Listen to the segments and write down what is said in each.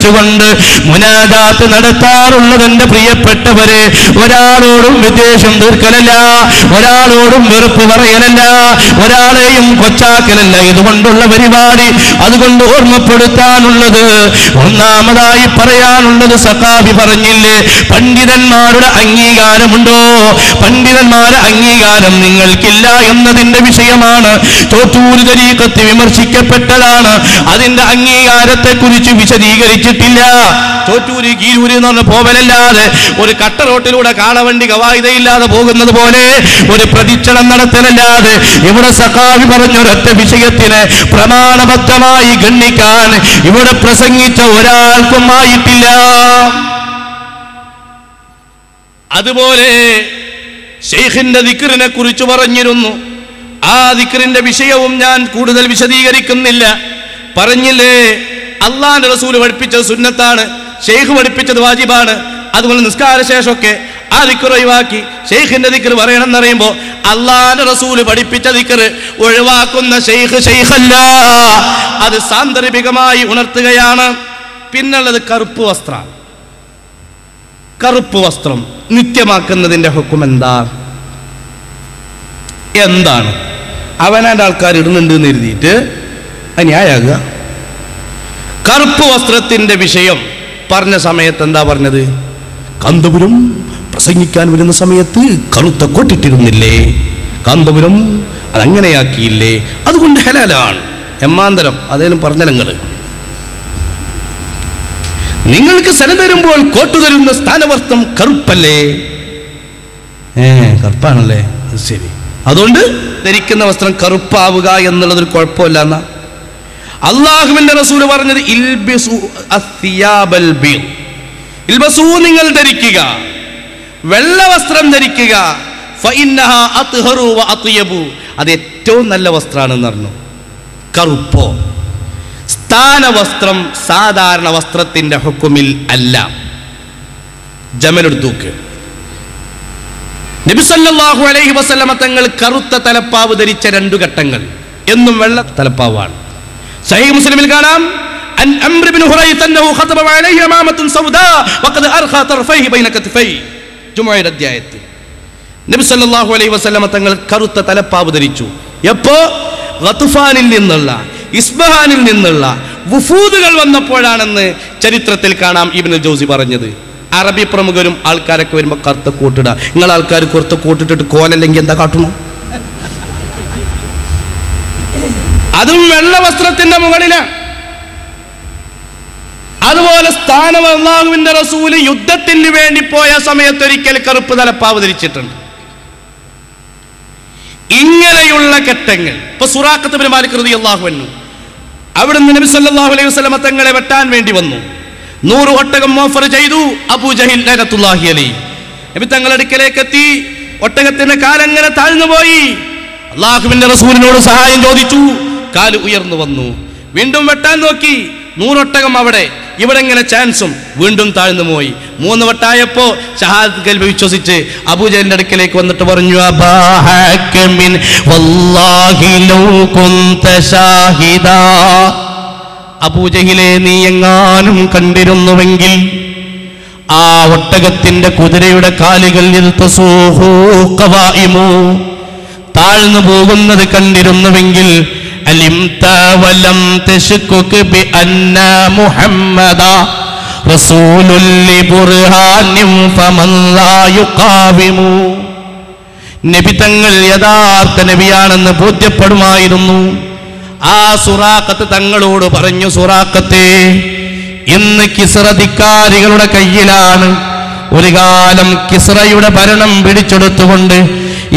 വെച്ചുകൊണ്ട് മുനാജാത്ത് നടത്താറുള്ളത് എന്റെ പ്രിയപ്പെട്ടവരെ. ഒരാളോടും വിദ്വേഷം തീർക്കലല്ല, ഒരാളോടും വെറുപ്പ് പറയലല്ല, ഒരാളെയും കൊച്ചാക്കലല്ല ഇതുകൊണ്ടുള്ള പരിപാടി. അതുകൊണ്ട് ഓർമ്മപ്പെടുത്താനുള്ളത്, ഒന്നാമതായി പറയാനുള്ളത്, സഖാഫി പറഞ്ഞില്ലേ, പണ്ഡിതന്മാരുടെ അംഗീകാരമുണ്ടോ? പണ്ഡിതന്മാരുടെ അംഗീകാരം നിങ്ങൾക്കില്ല എന്നതിന്റെ വിഷയമാണ്. ചോറ്റൂർ തരീഖത്ത് വിമർശിക്കപ്പെട്ടതാണ്, അതിന്റെ അംഗീകാരത്തെ കുറിച്ച് വിശദീകരിച്ചിട്ടില്ല. ചോറ്റൂര് കീരൂര് എന്ന് പറഞ്ഞ പോവലല്ലാതെ ഒരു കട്ട റോട്ടിലൂടെ കാളവണ്ടി കവായിതയില്ലാതെ പോകുന്നത് പോലെ ഒരു പ്രദക്ഷിണം നടത്തലല്ലാതെ ഇവിടെ സഖാഫി പറഞ്ഞൊരൊറ്റ വിഷയത്തിന് പ്രമാണബദ്ധമായി ഗണ്ണിക്കാൻ ഇവിടെ പ്രസംഗിച്ച ഒരാൾക്കും ആയിട്ടില്ല. അതുപോലെ ശൈഖിന്റെ ദിക്റിനെ കുറിച്ച് പറഞ്ഞിരുന്നു. ആ ദിക്റിന്റെ വിഷയവും ഞാൻ കൂടുതൽ വിശദീകരിക്കുന്നില്ല. പറഞ്ഞില്ലേ, അള്ളാന്റെ റസൂല് പഠിപ്പിച്ചത് സുന്നത്താണ്, ശൈഖ് പഠിപ്പിച്ചത് വാജിബാണ്. അതുപോലെ നിസ്കാര ശേഷമൊക്കെ ആ ദിക്ർ ഒഴിവാക്കി ശൈഖിന്റെ ദിക്ർ പറയണം എന്നറിയുമ്പോൾ അള്ളാന്റെ റസൂല് പഠിപ്പിച്ച ദിക്ർ ഒഴിവാക്കുന്ന ശൈഖ് ശൈഖല്ല, അത് സാന്ദർഭികമായി ഉണർത്തുകയാണ്. പിന്നുള്ളത് കറുപ്പ് വസ്ത്രം. കറുപ്പ് വസ്ത്രം നിത്യമാക്കുന്നതിന്റെ ഹുക്കം എന്താണ്? അവനാൻ്റെ ആൾക്കാർ ഇടുന്നുണ്ട് എന്ന് എഴുതിയിട്ട് ന്യായാകുക. കറുപ്പ് വസ്ത്രത്തിന്റെ വിഷയം പറഞ്ഞ സമയത്ത് എന്താ പറഞ്ഞത്? കാന്തപുരം പ്രസംഗിക്കാൻ വരുന്ന സമയത്ത് കറുത്ത കോട്ടിട്ടിരുന്നില്ലേ? കാന്തപുരം അതങ്ങനെയാക്കിയില്ലേ? അതുകൊണ്ട് ഹലാലാണ്. എമ്മാന്തരം അതേലും പറഞ്ഞ നിങ്ങൾക്ക് സ്ഥലം തരുമ്പോൾ കോട്ടു തരുന്ന സ്ഥാനവസ്ത്രം കറുപ്പല്ലേ? കറുപ്പാണല്ലേ? ശരി, അതുകൊണ്ട് ധരിക്കുന്ന വസ്ത്രം കറുപ്പാവുക എന്നുള്ളതൊരു കുഴപ്പമില്ല എന്നാ അള്ളാഹുവിന്റെ റസൂല് പറഞ്ഞത്. ഇൽബിസു അസ്സിയാബൽ ബീദ്, ഇൽബസു നിങ്ങൾ ധരിക്കുക, വെള്ള വസ്ത്രം ധരിക്കുക. ഫഇന്നഹാ അത്ഹറു വ അത്യബു, അത് ഏറ്റവും നല്ല വസ്ത്രമാണെന്ന് പറഞ്ഞു. കറുപ്പോ സ്ഥാനവസ്ത്രം സാധാരണ വസ്ത്രത്തിന്റെ ഹുക്കുമിൽ അല്ല. ജമലെടുത്തൂക്ക് നബി സല്ലല്ലാഹു അലൈഹി വസല്ലമ തങ്ങൾ കറുത്ത തലപ്പാവ് ധരിച്ച 2 ഘട്ടങ്ങൾ എന്നും വെള്ള തലപ്പാവാണ്. സഹീഹ് മുസ്ലിമിൽ കാണാം, അൻ അംർ ഇബ്നു ഹുറൈത്ത് അന്നഹു ഖതബ അലൈഹി ഇമാമത്തുൻ സൗദാ വഖദ് അർഖാ തർഫൈഹി ബൈന കത്ഫൈഹി. ജുമുഅയുടെ അധ്യായത്തിൽ നബി സല്ലല്ലാഹു അലൈഹി വസല്ലമ തങ്ങൾ കറുത്ത തലപ്പാവ് ധരിച്ചു. എപ്പോ? ഗത്ഫാനിൽ നിന്നുള്ള, ഇസ്ബഹാനിൽ നിന്നുള്ള വുഫൂദുകൾ വന്നപ്പോഴാണെന്ന് ചരിത്രത്തിൽ കാണാം ഇബ്നുൽ ജൗസി പറഞ്ഞത്. അറബി പ്രമുഖരും ആൾക്കാരൊക്കെ വരുമ്പോൾ കറുത്ത കോട്ടിടുക. നിങ്ങൾ ആൾക്കാർ കറുത്ത കോട്ടിട്ടിട്ട് കോലല്ലെങ്കിൽ എന്താ കാട്ടണം? അതും വെള്ള വസ്ത്രത്തിന്റെ മുകളിലാണ്. അതുപോലെ സ്ഥാനവല്ലാഹുവിന്റെ റസൂല് യുദ്ധത്തിന് വേണ്ടി പോയ സമയത്തൊരിക്കൽ കറുപ്പ് തലപ്പാവ് ധരിച്ചിട്ടുണ്ട്. ഇങ്ങനെയുള്ള ഘട്ടങ്ങൾ ഇപ്പൊ സുറാഖത്ത് ഇബ്നു മാലിക് റളിയല്ലാഹു അൻഹു അവിടുന്ന് നബി സല്ലല്ലാഹു അലൈഹി വസല്ലമ തങ്ങളെ വെട്ടാൻ വേണ്ടി വന്നു. 100 ഒട്ടകം ഓഫർ ചെയ്തു അബൂ ജഹൽ ലഅനത്തുല്ലാഹി അലൈഹി. നബി തങ്ങളുടെ അടുക്കലേക്ക് എത്തി. ഒട്ടകത്തിന്റെ കാലങ്ങനെ താഴ്ന്നുപോയി. അള്ളാഹുവിന്റെ റസൂലിനോട് സഹായം ചോദിച്ചു. കാല് ഉയർന്നു വന്നു. വീണ്ടും വെട്ടാൻ നോക്കി. 100 ഒട്ടകം അവിടെ, ഇവിടെ ഇങ്ങനെ ചാൻസും. വീണ്ടും താഴ്ന്നു പോയി. 3 വട്ടായപ്പോ ഷഹാദത്ത് കൽബ് വിശ്വസിച്ച് അബൂജഹലിന്റെ അടുക്കലേക്ക് വന്നിട്ട് പറഞ്ഞു, അബാ ഹക്കിമിൻ വല്ലാഹി ലൗ കുൻത ഷാഹിദാ, അബൂജഹലെ നീ എങ്ങാനും കണ്ടിരുന്നുവെങ്കിൽ ആ ഒട്ടകത്തിന്റെ കുതിരയുടെ കാലുകൾ താഴ്ന്നു പോകുന്നത് കണ്ടിരുന്നുവെങ്കിൽ അലിംത വലം തശ്കുക് ബി അന്ന മുഹമ്മദ റസൂലുൽ ലിബുർഹാനിൻ ഫമൻ ലാ യുഖാവിമു, നബി തങ്ങൾ യഥാർത്ഥ നബിയാണെന്ന് ബോധ്യപ്പെടുമായിരുന്നു. ആ സുറാഖത്ത് തങ്ങളോട് പറഞ്ഞു, സുറാഖത്തെ, ഇന്ന് കിസ്റധികാരികളുടെ കയ്യിലാണ്. ഒരു കാലം കിസ്റയുടെ ഭരണം പിടിച്ചെടുത്തുകൊണ്ട്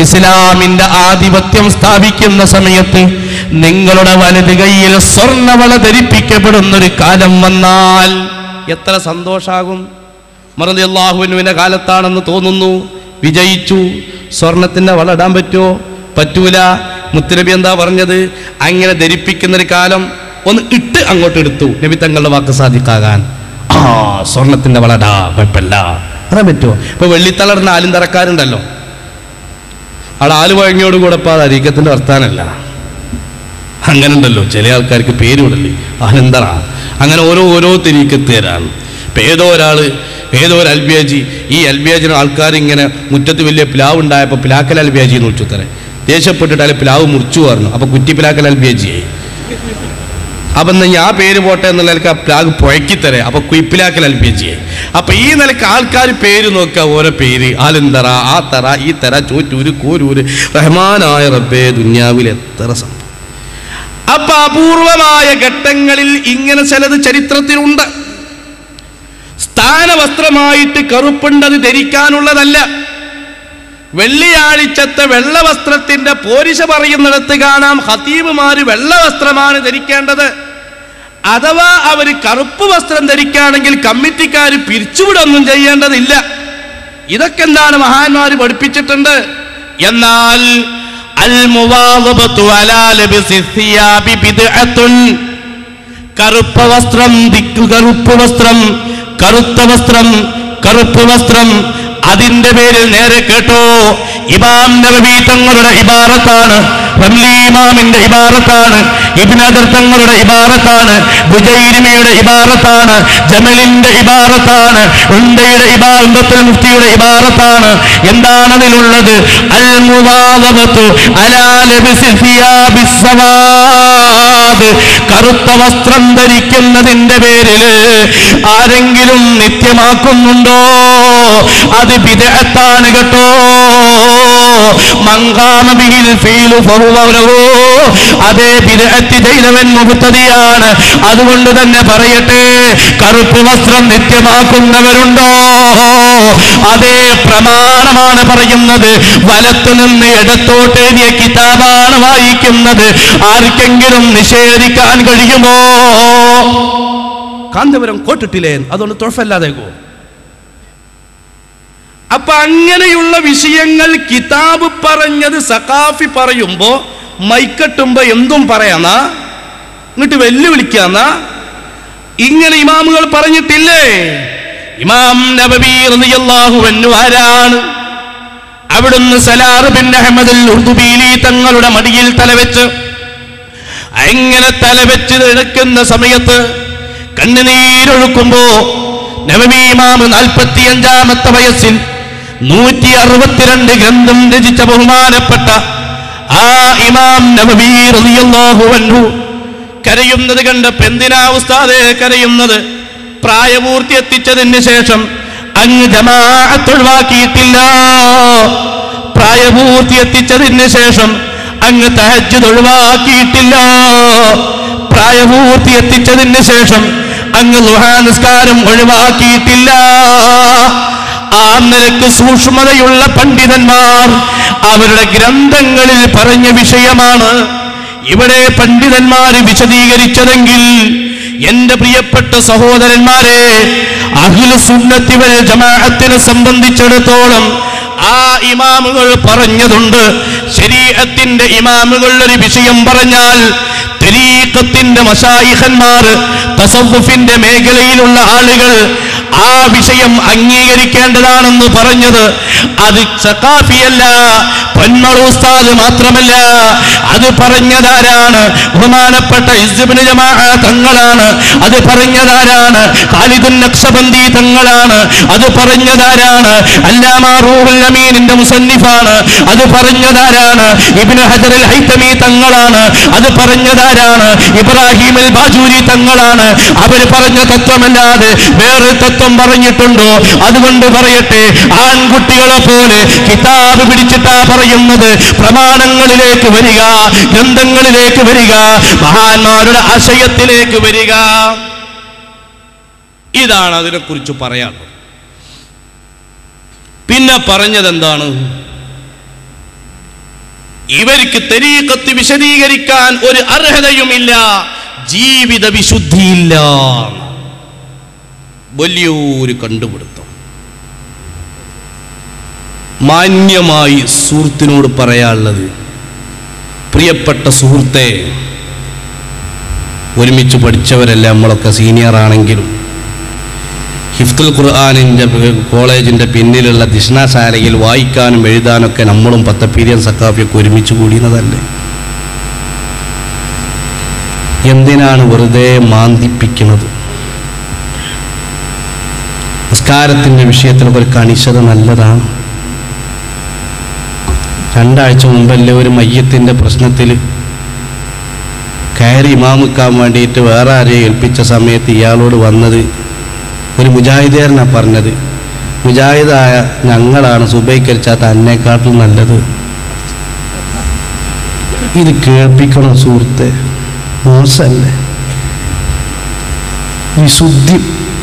ഇസ്ലാമിന്റെ ആധിപത്യം സ്ഥാപിക്കുന്ന സമയത്ത് നിങ്ങളുടെ വലത് കൈയിൽ സ്വർണ്ണവള ധരിപ്പിക്കപ്പെടുന്നൊരു കാലം വന്നാൽ എത്ര സന്തോഷാകും. റളിയല്ലാഹു അൻഹുവിന്റെ കാലത്താണെന്ന് തോന്നുന്നു. വിജയിച്ചു. സ്വർണത്തിന്റെ വള ഇടാൻ പറ്റുമോ? പറ്റൂല. മുത്തുനബി എന്താ പറഞ്ഞത്? അങ്ങനെ ധരിപ്പിക്കുന്നൊരു കാലം ഒന്ന് ഇട്ട് അങ്ങോട്ട് എടുത്തു. നബി തങ്ങളുടെ വാക്ക് സാധിക്കാകാൻ. സ്വർണത്തിന്റെ വളടാ, കുഴപ്പമില്ല, അതാ പറ്റുമോ? ഇപ്പൊ വെള്ളിത്തളറിന് ആലും തറക്കാരുണ്ടല്ലോ, അവിടെ ആല് വഴങ്ങിയോടുകൂടെ ഇപ്പൊ അത് അരീക്കത്തിന്റെ വർത്താനല്ല. അങ്ങനെ ഉണ്ടല്ലോ ചില ആൾക്കാർക്ക് പേര് വിടല്ലേ, അനന്തറ, അങ്ങനെ ഓരോ തിരിക്കെത്തുകാരാണ്. ഇപ്പം ഏതോ ഒരു അൽബിയാജി, ഈ അൽബിയാജിന് ആൾക്കാർ ഇങ്ങനെ മുറ്റത്ത് വലിയ പ്ലാവ് ഉണ്ടായപ്പോൾ പിലാക്കൽ അൽബിയാജി എന്ന് വിളിച്ചു തരേ, ദേഷ്യപ്പെട്ടിട്ട് പ്ലാവ് മുറിച്ചു പറഞ്ഞു. അപ്പോൾ കുറ്റി പിലാക്കൽ അൽബിയാജിയായി. അപ്പം എന്നാൽ ഞാൻ പേര് പോട്ടെ എന്നുള്ള നിലക്ക് ആ പ്ലാഗ് പുഴക്കിത്തരേ, അപ്പോൾ കുയിപ്പിലാക്കൽ അൽബിയാജിയായി. അപ്പം ഈ നിലക്ക് ആൾക്കാർ പേര് നോക്കുക, ഓരോ പേര്, ആലന്തറ, ആ തറ, ഈ തറ, ചോറ്റൂര്, കോരൂര്, റഹ്മാനായ റബ്ബേ, ദുന്യാവിൽ എത്ര സംഭവം. അപ്പൊ അപൂർവമായ ഘട്ടങ്ങളിൽ ഇങ്ങനെ ചിലത് ചരിത്രത്തിലുണ്ട്. സ്ഥാനവസ്ത്രമായിട്ട് കറുപ്പുണ്ടത് ധരിക്കാനുള്ളതല്ല. വെള്ളിയാഴ്ചത്തെ വെള്ളവസ്ത്രത്തിന്റെ പോരിശ പറയുന്നിടത്ത് കാണാം ഖതീബുമാര് വെള്ളവസ്ത്രമാണ് ധരിക്കേണ്ടത്. അഥവാ അവർ കറുപ്പ് വസ്ത്രം ധരിക്കുകയാണെങ്കിൽ കമ്മിറ്റിക്കാർ പിരിച്ചുവിടൊന്നും ചെയ്യേണ്ടതില്ല. ഇതൊക്കെ എന്താണ് മഹാന്മാര് പഠിപ്പിച്ചിട്ടുണ്ട്. എന്നാൽ കറുത്ത വസ്ത്രം അതിന്റെ പേരിൽ നേരെ കേട്ടോ, ഇമാം നബവി തങ്ങളുടെ ഇബാറത്താണ്, റംലി ഇമാമിന്റെ ഇബാറത്താണ്, ഇബ്നു ഹജർ തങ്ങളുടെ ഇബാറത്താണ്, ബുജൈരിമിയുടെ ഇബാറത്താണ്, ജമലിന്റെ ഇബാറത്താണ്, ഉണ്ടയുടെ ഇബാറത്തുൽ മുഫ്തിയുടെ ഇബാറത്താണ്. എന്താണ് അതിലുള്ളത്? അൽ മുവാദബത്തു അലാ ലബ്സി സിയാബിസ് സവാദ്. കറുത്ത വസ്ത്രം ധരിക്കുന്നതിന്റെ പേരിൽ ആരെങ്കിലും നിത്യമാക്കുന്നുണ്ടോ അത് ബിദ്അത്താണ് കേട്ടോ. മൻഖാമ ബിഹിൽ ഫീലു ഫഹുവ ലഹു. അതേ ബിദ്അത്ത് ചെയ്തവൻ മുബ്തദിയാണ്. അതുകൊണ്ട് തന്നെ പറയട്ടെ, കറുപ്പ് വസ്ത്രം നിത്യമാക്കുന്നവരുണ്ടോ? അതേ പ്രമാണമാണ് പറയുന്നത്. വലത്തു നിന്ന് ഇടത്തോട്ട് എഴുതിയ കിതാബാണ് വായിക്കുന്നത്. ആർക്കെങ്കിലും നിഷേധിക്കാൻ കഴിയുമോ? കാന്തപുരം കോട്ടിട്ടില്ലേ, അതുകൊണ്ട് തൊഴഫല്ലാതേക്കോ. അപ്പൊ അങ്ങനെയുള്ള വിഷയങ്ങൾ കിതാബ് പറഞ്ഞത് സഖാഫി പറയുമ്പോ മൈക്കെട്ടുമ്പോ എന്തും പറയാന്നാ, എന്നിട്ട് വെല്ലുവിളിക്കാന്നാ, ഇങ്ങനെ ഇമാമുകൾ പറഞ്ഞിട്ടില്ലേ? ഇമാം നബവി റളിയല്ലാഹു അൻഹു ആരാണ്? അവിടുന്ന് സലാർ ബിൻ അഹ്മദ് അൽ ഉർദുബീലി തങ്ങളുടെ മടിയിൽ തലവെച്ച് അങ്ങനെ തലവെച്ച് എടുക്കുന്ന സമയത്ത് കണ്ണുനീരൊഴുക്കുമ്പോ നബവി ഇമാം 45-ാമത്തെ വയസ്സിൽ 162 ഗ്രന്ഥം രചിച്ച ബഹുമാനപ്പെട്ട ആ ഇമാം നബവി റളിയല്ലാഹു അൻഹു കരയുന്നത് കണ്ടപ്പോൾ എന്തിനാ ഉസ്താദേ കരയുന്നത്? പ്രായപൂർത്തി എത്തിച്ചതിന് ശേഷം അങ്ങ് ജമാഅത്ത് ഒഴിവാക്കിയിട്ടില്ല. പ്രായപൂർത്തി എത്തിച്ചതിന് ശേഷം അങ്ങ് തഹജ്ജുദ് ഒഴിവാക്കിയിട്ടില്ല. പ്രായപൂർത്തി എത്തിച്ചതിന് ശേഷം അങ്ങ് ദുഹാ നിസ്കാരം ഒഴിവാക്കിയിട്ടില്ല. ആ നിലക്ക് സൂക്ഷ്മതയുള്ള പണ്ഡിതന്മാർ അവരുടെ ഗ്രന്ഥങ്ങളിൽ പറഞ്ഞ വിഷയമാണ് ഇവിടെ പണ്ഡിതന്മാര് വിശദീകരിച്ചതെങ്കിൽ എന്റെ പ്രിയപ്പെട്ട സഹോദരന്മാരെ, അഹ്ലു സുന്നത്തി വൽ ജമാഅത്തിനെ സംബന്ധിച്ചിടത്തോളം ആ ഇമാമുകൾ പറഞ്ഞതുണ്ട്. ശരീഅത്തിന്റെ ഇമാമുകൾ ഒരു വിഷയം പറഞ്ഞാൽ തരീഖത്തിന്റെ മശായിഖന്മാർ, തസവ്വുഫിന്റെ മേഖലയിലുള്ള ആളുകൾ ആ വിഷയം അംഗീകരിക്കേണ്ടതാണെന്ന് പറഞ്ഞത് അത് സഖാഫിയല്ല, പൊന്മള ഉസ്താദ് മാത്രമല്ല. അത് പറഞ്ഞതാരാണ്? ബഹുമാനപ്പെട്ട ഇസ്ബിന് ജമാഅ തങ്ങളാണ്. അത് പറഞ്ഞതാരാണ്? ഖാലിദുൻ നഖ്ശബന്ദി തങ്ങളാണ്. അത് പറഞ്ഞതാരാണ്? അല്ലാമ റൂഹുൽ അമീനിന്റെ മുസന്നിഫാണ്. അത് പറഞ്ഞതാരാണ്? ഇബ്നു ഹജർ അൽ ഹൈതമി തങ്ങളാണ്. അത് പറഞ്ഞതാരാണ്? ഇബ്രാഹിം അൽ ബാജൂരി തങ്ങളാണ്. അവർ പറഞ്ഞ തത്വമല്ലാതെ വേറെ തത്വം പറഞ്ഞിട്ടുണ്ടോ? അതുകൊണ്ട് പറയട്ടെ, ആൺകുട്ടികളെ പോലെ കിതാബ് പിടിച്ചിട്ടാ പറയുന്നത്. പ്രമാണങ്ങളിലേക്ക് വരിക, ഗ്രന്ഥങ്ങളിലേക്ക് വരിക, മഹാന്മാരുടെ ആശയത്തിലേക്ക് വരിക. ഇതാണ് അതിനെക്കുറിച്ച് പറയാനുള്ളത്. പിന്നെ പറഞ്ഞതെന്താണ്? ഇവർക്ക് തരീഖത്ത് വിശദീകരിക്കാൻ ഒരു അർഹതയുമില്ല, ജീവിത വിശുദ്ധിയില്ല. വലിയൊരു കണ്ടുപിടുത്തം. മാന്യമായി സുഹൃത്തിനോട് പറയാനുള്ളത്, പ്രിയപ്പെട്ട സുഹൃത്തെ, ഒരുമിച്ച് പഠിച്ചവരല്ല നമ്മളൊക്കെ, സീനിയറാണെങ്കിലും ഹിഫ്തുൽ ഖുർആനിൻ്റെ കോളേജിൻ്റെ പിന്നിലുള്ള ദിഷ്ണാശാലയിൽ വായിക്കാനും എഴുതാനൊക്കെ നമ്മളും പത്തപ്പീരിയൻ സഖാഫിയൊക്കെ ഒരുമിച്ച് കൂടിയതല്ലേ? എന്തിനാണ് വെറുതെ മാന്തിപ്പിക്കുന്നത്? നിസ്കാരത്തിൻ്റെ വിഷയത്തിലൊക്കെ ഒരു കണിശത നല്ലതാണ്. 2 ആഴ്ച മുമ്പല്ലേ ഒരു മയ്യത്തിൻ്റെ പ്രശ്നത്തിൽ കയറി ഇമാമിക്കാൻ വേണ്ടിയിട്ട് വേറെ ആരെയും ഏൽപ്പിച്ച സമയത്ത് ഇയാളോട് വന്നത് ഒരു മുജാഹിദേരനാണ് പറഞ്ഞത്, മുജാഹിദായ ഞങ്ങളാണ് സുബൈക്കരിച്ചാത്ത അന്നേക്കാട്ടിൽ നല്ലത്. ഇത് കേൾപ്പിക്കണം സുഹൃത്തെ, മോശമല്ലേ? വിശുദ്ധി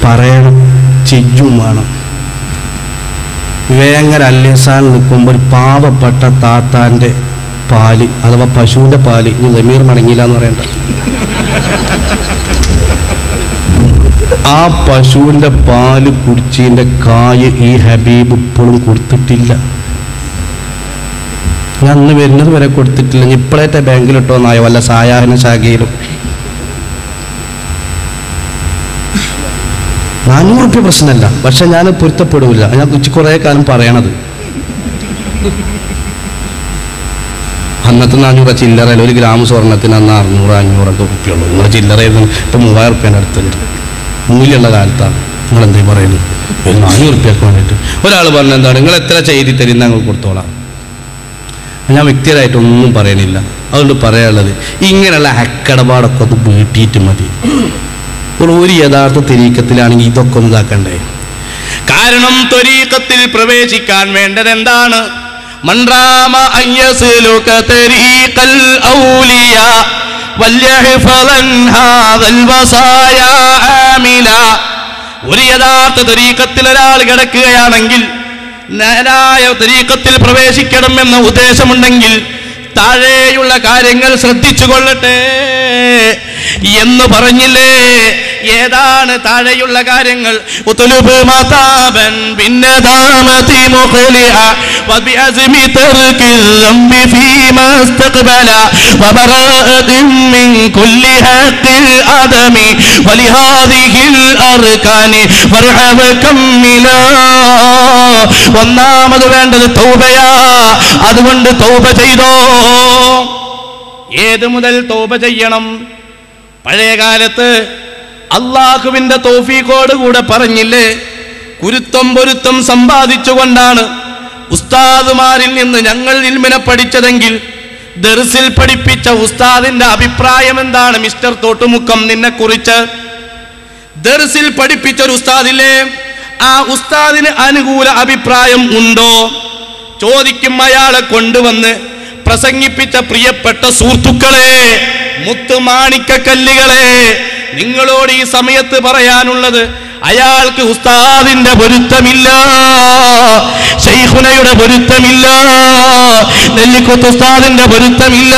പറയണം, ചെയ്യും വേണം. വേങ്ങര അല്ലേസാനിൽ നിൽക്കുമ്പോൾ ഒരു പാവപ്പെട്ട താത്താൻ്റെ പാല് അഥവാ പശുവിൻ്റെ പാല്, ഇനി ജമീർ മടങ്ങിയില്ല എന്ന് പറയണ്ട, ആ പശുവിൻ്റെ പാല് കുടിച്ചതിൻ്റെ കായ് ഈ ഹബീബ് ഇപ്പോഴും കൊടുത്തിട്ടില്ല. ഞാൻ അന്ന് വരുന്നത് വരെ കൊടുത്തിട്ടില്ല. ഇപ്പോഴത്തെ ബാങ്കിലിട്ടോന്നായോ വല്ല സായാഹ്ന ശാഖയിലും 400 റുപ്യ പ്രശ്നമല്ല, പക്ഷെ ഞാൻ പൊരുത്തപ്പെടില്ല. ഞാൻ കുറേ കാലം പറയണത് അന്നത്തെ 400 ചില്ലറയിൽ 1 ഗ്രാം സ്വർണ്ണത്തിന് അന്ന് 600-500 റുപ്യുള്ളൂ. നിങ്ങൾ ചില്ലറ ഇപ്പം 3000 റുപ്യേൻ്റെ അടുത്തുണ്ട്. മൂല്യമുള്ള കാലത്താണ് നിങ്ങൾ എന്തെങ്കിലും പറയുന്നത്. 400 റുപ്യക്ക് വേണ്ടിയിട്ട് ഒരാൾ പറഞ്ഞ എന്താണ്, നിങ്ങൾ എത്ര ചെയ്തി തരുന്ന ഞങ്ങൾ കൊടുത്തോളാം. ഞാൻ വ്യക്തിപരമായിട്ടൊന്നും പറയണില്ല. അതുകൊണ്ട് പറയാനുള്ളത്, ഇങ്ങനെയുള്ള ഹക്കടപാടൊക്കെ ഒന്ന് വീട്ടിയിട്ട് മതി. ഒരു യഥാർത്ഥ തരീക്കത്തിലാണെങ്കിൽ ഇതൊക്കെ ഒന്ന് ഇതാക്കണ്ടേ? കാരണം ത്വരീഖത്തിൽ പ്രവേശിക്കാൻ വേണ്ടത് എന്താണ്? മൻറാമ അയ്യസ്ലുക തരീഖൽ ഔലിയ വല്യഹ്ഫളൻ ഹാദൽ വസായ ആമില. ഒരു യഥാർത്ഥ തരീഖത്തിൽ ഒരാൾ കിടക്കുകയാണെങ്കിൽ, നേരായ തരീഖത്തിൽ പ്രവേശിക്കണം എന്ന ഉദ്ദേശമുണ്ടെങ്കിൽ താഴെയുള്ള കാര്യങ്ങൾ ശ്രദ്ധിച്ചു കൊള്ളട്ടെ എന്ന് പറഞ്ഞില്ലേ? ഏതാണ് താഴെയുള്ള കാര്യങ്ങൾ? ഉത്ലുബ് മതാബൻ ബിന്നദാമതി മുഖ്ലിഅ വബിഅസ്മി തർകിൽ ദംബി ഫീമാ ഇസ്തഖബല വബറാഅതിൻ മിൻ കുല്ലി ഹഖിൽ അദമി വലിഹാദിഹിൽ അർകാനി വർഹബ കമ്മില. ഒന്നാമത് വേണ്ടത് തൗബയാ. അതുകൊണ്ട് തൗബ ചെയ്തോ. ഏത് മുതൽ തൗബ ചെയ്യണം? പഴയ കാലത്ത് അള്ളാഹുവിന്റെ തൗഫീഖോട് കൂടെ പറഞ്ഞില്ലേ, കുരുത്തം പൊരുത്തം സമ്പാദിച്ചുകൊണ്ടാണ് ഉസ്താദുമാരിൽ നിന്ന് ഞങ്ങൾ ഇൽമിനെ പഠിച്ചതെങ്കിൽ ദർസിൽ പഠിപ്പിച്ച ഉസ്താദിന്റെ അഭിപ്രായം എന്താണ്? മിസ്റ്റർ തോട്ടുമുക്കം, നിന്നെ കുറിച്ച് ദർസിൽ പഠിപ്പിച്ച ഒരു ഉസ്താദില്ലേ, ആ ഉസ്താദിന് അനുകൂല അഭിപ്രായം ഉണ്ടോ ചോദിക്കും. അയാളെ കൊണ്ടുവന്ന് പ്രസംഗിപ്പിച്ച പ്രിയപ്പെട്ട സുഹൃത്തുക്കളെ, മുത്തുമാണിക്കക്കല്ലുകളെ, നിങ്ങളോട് ഈ സമയത്ത് പറയാനുള്ളത്, അയാൾക്ക് ഉസ്താദിന്റെ പൊരുത്തമില്ല, ശൈഖുനയുടെ പൊരുത്തമില്ല, നെല്ലിക്കുത്ത് ഉസ്താദിന്റെ പൊരുത്തമില്ല,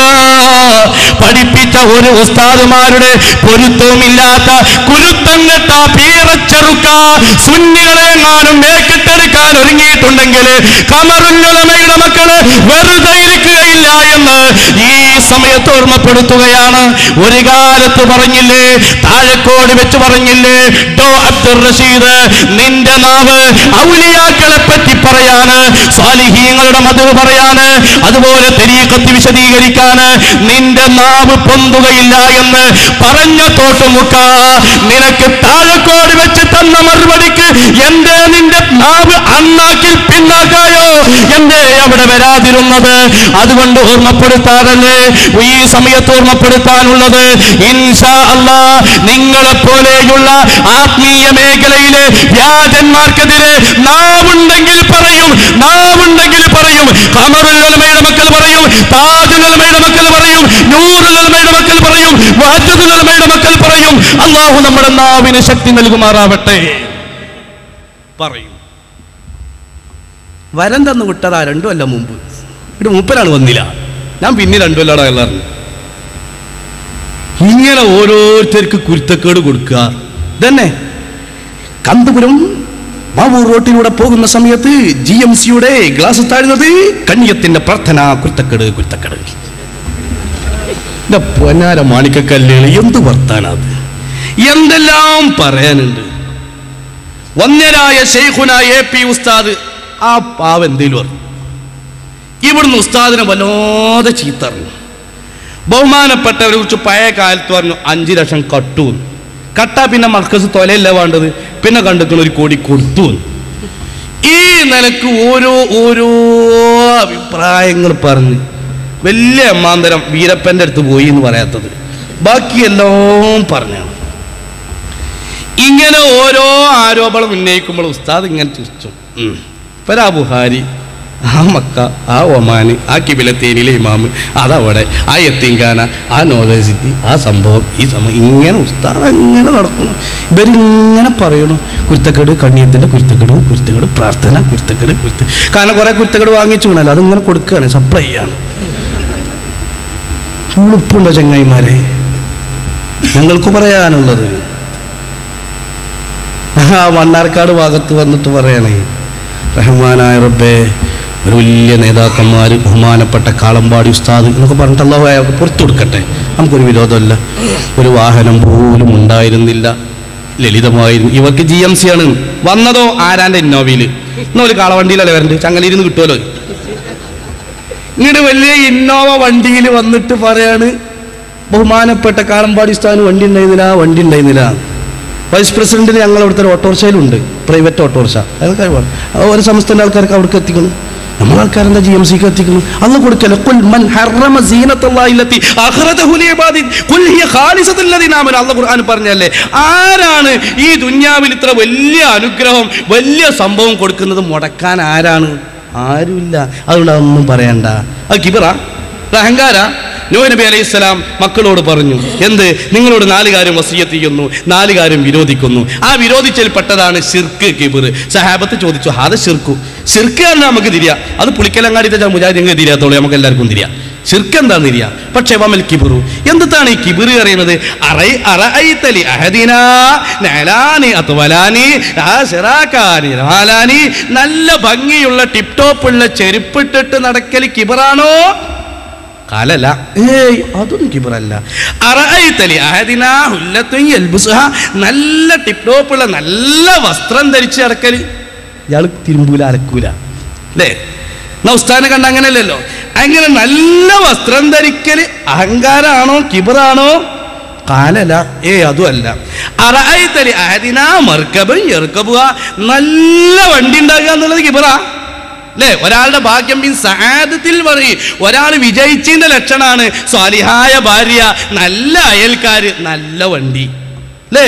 പഠിപ്പിച്ച ഒരു ഉസ്താദുമാരുടെ പൊരുത്തവുമില്ലാത്ത കുരുത്തങ്ങട്ട പീറച്ചെറുക്ക സുന്നികളെങ്ങാനും മേക്കിട്ടെടുക്കാൻ ഒരുങ്ങിയിട്ടുണ്ടെങ്കിൽ ഖമറുൽ മക്കള് വെറുതെ ഇരിക്കുകയില്ല എന്ന് ഈ സമയത്ത് ഓർമ്മപ്പെടുത്തുകയാണ്. ഒരു കാലത്ത് പറഞ്ഞില്ലേ, താഴെക്കോട് വെച്ച് പറഞ്ഞില്ലേ, ഡോ അബ്ദുൾ റഷീദ്, നിന്റെ നാവ് ഔലിയാക്കളെ പറ്റി പറയാന്, സ്വാലിഹീങ്ങളുടെ മദ്ഹ് പറയാന്, അതുപോലെ തരീഖത്ത് വിശദീകരിക്കാന് നിന്റെ നാവ് പൊന്തുകയില്ല എന്ന് പറഞ്ഞ തോട്ടുമുക്ക, നിനക്ക് താഴെക്കോട് വെച്ച് തന്ന മറുപടിക്ക് എന്തേ നിന്റെ നാവ് അണ്ണാക്കിൽ പിന്നാക്കായോ? എന്തേ അവിടെ വരാതിരുന്നത്? അതുകൊണ്ട് ഓർമ്മപ്പെടുത്താറല്ലേ ഈ സമയത്ത് ഓർമ്മപ്പെടുത്താനുള്ളത്. ഇൻഷാ അല്ലാഹ് നിങ്ങളെ പോലെയുള്ള ആത്മീയ മേഖലയിലെ വ്യാജന്മാർക്കെതിരെ നാവുണ്ടെങ്കിൽ പറയും, നാവുണ്ടെങ്കിൽ പറയും. ഖമറുൽ ഉലമയുടെ മക്കൾ പറയും, താജുൽ ഉലമയുടെ മക്കൾ പറയും, നൂറുൽ ഉലമയുടെ മക്കൾ പറയും, വഹജത്തുൽ ഉലമയുടെ മക്കൾ പറയും. അല്ലാഹു നമ്മുടെ നാവിന് ശക്തി നൽകുമാറാവട്ടെ. പറയും. വരം തന്നു വിട്ടതാ 2 കൊല്ലം മുമ്പ്. ഇവിടെ മൂപ്പരാണ് വന്നില്ല, ഞാൻ പിന്നെ 2 കൊല്ലം എല്ലാവരും ഇങ്ങനെ ഓരോരുത്തർക്ക് കുരുത്തക്കേട് കൊടുക്കുക തന്നെ. കാന്തപുരം മാവൂർ റോട്ടിലൂടെ പോകുന്ന സമയത്ത് GMCയുടെ ഗ്ലാസ് താഴ്ന്നത് കണ്ണിയത്തിന്റെ പ്രാർത്ഥന, കുരുത്തക്കേട് കുരുത്തക്കേട്. പൊന്നാര മാണിക്കക്കല്ലുകൾ, എന്ത് വർത്താനത്, എന്തെല്ലാം പറയാനുണ്ട്. വന്യരായ ശൈഖുന AP ഉസ്താദ് ആ പാവ എന്തേലും പറഞ്ഞു. ഇവിടുന്ന് ഉസ്താദിനെ വല്ലാതെ ചീത്തറിഞ്ഞു. ബഹുമാനപ്പെട്ടവരെ കുറിച്ച് പഴയ കാലത്ത് പറഞ്ഞു 5 ലക്ഷം കട്ടു. കട്ടാ പിന്നെ മർക്കസ് തൊലയല്ല വേണ്ടത്, പിന്നെ കണ്ടെത്തുന്ന 1 കോടി കൊടുത്തു. ഈ നിലക്ക് ഓരോ അഭിപ്രായങ്ങൾ പറഞ്ഞ് വലിയ അമ്മാന്തരം വീരപ്പൻ്റെ അടുത്ത് പോയി എന്ന് പറയാത്തത്, ബാക്കിയെല്ലാം പറഞ്ഞാണ്. ഇങ്ങനെ ഓരോ ആരോപണം ഉന്നയിക്കുമ്പോൾ ഉസ്താദ് ഇങ്ങനെ ചോദിച്ചു, ഇപ്പരാ ബുഹാരി, ആ മക്ക, ആ ഒമാന്, ആ കിബിലത്തേനിലെ ഇമാമ്, അതവിടെ, ആ യത്തീംഖാന, ആ യൂണിവേഴ്സിറ്റി, ആ സംഭവം, ഈ സംഭവം, ഇങ്ങനെ ഉസ്താദ് അങ്ങനെ നടക്കുന്നു. ഇവരിങ്ങനെ പറയണു, കുരുത്തക്കേട്, കണ്ണിയത്തിൻ്റെ കുരുത്തക്കേട്, പ്രാർത്ഥന, കുരുത്തക്കേട്. കാരണം കുറെ കുരുത്തക്കേട് വാങ്ങിച്ചു വേണമല്ലോ, അതിങ്ങനെ കൊടുക്കുകയാണ്, സപ്ലൈ ചെയ്യാണ്. ഉളുപ്പുണ്ടോ ചങ്ങായിമാരെ? ഞങ്ങൾക്ക് പറയാനുള്ളത് ആ മണ്ണാർക്കാട് ഭാഗത്ത് വന്നിട്ട് പറയണേ, റഹ്മാനായ റബ്ബേ, ഒരു വലിയ നേതാക്കന്മാർ, ബഹുമാനപ്പെട്ട കാളമ്പാടി ഉസ്താദ് എന്നൊക്കെ പറഞ്ഞിട്ട് അല്ലാഹു അയാൾക്ക് പുറത്തു കൊടുക്കട്ടെ, നമുക്കൊരു വിരോധമല്ല. ഒരു വാഹനം പോലും ഉണ്ടായിരുന്നില്ല, ലളിതമായിരുന്നു. ഇവർക്ക് GMC ആണ്. വന്നതോ ആരാൻ്റെ ഇന്നോവയിൽ, ഇന്നൊരു കാളവണ്ടിയിലല്ലേ വരണ്ട്, ചങ്ങലിരുന്ന് കിട്ടുമല്ലോ. ഇങ്ങോട്ട് വലിയ ഇന്നോവ വണ്ടിയിൽ വന്നിട്ട് പറയാണ്, ബഹുമാനപ്പെട്ട കാളമ്പാടി ഉസ്താദിന് വണ്ടി ഉണ്ടായിരുന്നില്ല. വൈസ് പ്രസിഡന്റിന് ഞങ്ങൾ അവിടുത്തെ ഒരു ഓട്ടോറിക്ഷയിലുണ്ട്, പ്രൈവറ്റ് ഓട്ടോറിക്ഷ. അതൊക്കെ ഒരു സംസ്ഥാന ആൾക്കാർക്ക് അവിടേക്ക് എത്തിക്കണം. നമ്മളെ ആൾക്കാരെന്താ GMCക്ക് എത്തിക്കണം? അന്ന് കൊടുക്കല്ലോ. അള്ളാഹു ഖുർആൻ പറഞ്ഞല്ലേ, ആരാണ് ഈ ദുനിയാവിൽ ഇത്ര വലിയ അനുഗ്രഹം, വലിയ സംഭവം കൊടുക്കുന്നത് മുടക്കാൻ? ആരാണ്? ആരുമില്ല. അതുകൊണ്ട് അതൊന്നും പറയണ്ട. അത് കിബറ, അഹങ്കാര. നൂഹ് നബി അലൈഹിസ്സലാം മക്കളോട് പറഞ്ഞു, എന്ത്? നിങ്ങളോട് 4 കാര്യം വസിയ്യത്ത് ചെയ്യുന്നു, 4 കാര്യം വിരോധിക്കുന്നു. ആ വിരോധിച്ചതിൽ പെട്ടതാണ് ശിർക്ക്, കിബർ. സഹാബത്ത് ചോദിച്ചു, അത് ശിർക്ക് നമുക്ക് തിരിയാ, അത് പുളിക്കലങ്ങാടിത്തെ മുജാഹിദ് തിരിയാത്തോളൂ, നമുക്ക് എല്ലാവർക്കും തിരിയാ. ശിർക്ക് എന്താന്ന് തിരിയാ. പക്ഷേ വമൽ കിബറു, എന്താണ് ഈ കിബർ അറിയുന്നത്? നല്ല ഭംഗിയുള്ള ടിപ് ടോപ്പുള്ള ചെരുപ്പിട്ടിട്ട് നടക്കൽ കിബറാണോ? കാലല്ല, അതൊന്നും കിബറല്ല. നല്ല ടിപ് ടോപ്പുള്ള നല്ല വസ്ത്രം ധരിച്ച് നടക്കല്, ഇയാൾ തിരുമ്പൂല, അലക്കൂല അല്ലേ? ഉസ്താദിനെ കണ്ട അങ്ങനെയല്ലല്ലോ. അങ്ങനെ നല്ല വസ്ത്രം ധരിക്കല് അഹങ്കാരാണോ, കിബറാണോ? കാലല, അതും അല്ല. നല്ല വണ്ടി ഉണ്ടാകുക എന്നുള്ളത് കിബറാ അല്ലേ? ഒരാളുടെ ഭാഗ്യം സആദത്തിൽ പറയും, ഒരാൾ വിജയിച്ചതിന്റെ ലക്ഷണാണ് സ്വാലിഹായ ഭാര്യ, നല്ല അയൽക്കാര്, നല്ല വണ്ടി അല്ലേ?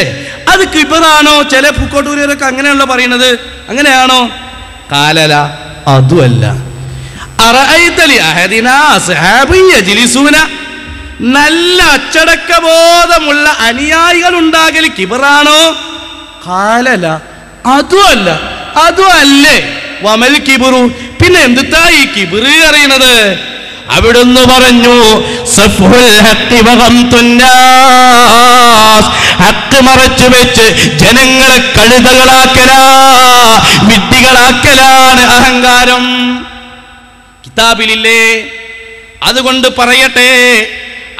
അത് കിബറാണോ? ചില പൂക്കോട്ടൂരൊക്കെ അങ്ങനെയാണല്ലോ പറയുന്നത്, അങ്ങനെയാണോ? കാലല, അതുമല്ല. നല്ല അച്ചടക്കബോധമുള്ള അനുയായികൾ ഉണ്ടാകൽ കിബറാണോ? കാലല, അതുമല്ല. അതും അല്ലേ വമൽ കിബറു. പിന്നെ എന്തിട്ടാ ഈ കിബറ് അറിയണത്? അവിടുന്ന് പറഞ്ഞു, ഹക്ക് മറച്ചു വെച്ച് ജനങ്ങളെ കഴുതകളാക്കലാ, വിഡ്ഢികളാക്കലാണ് അഹങ്കാരം. കിതാബിലില്ലേ? അതുകൊണ്ട് പറയട്ടെ,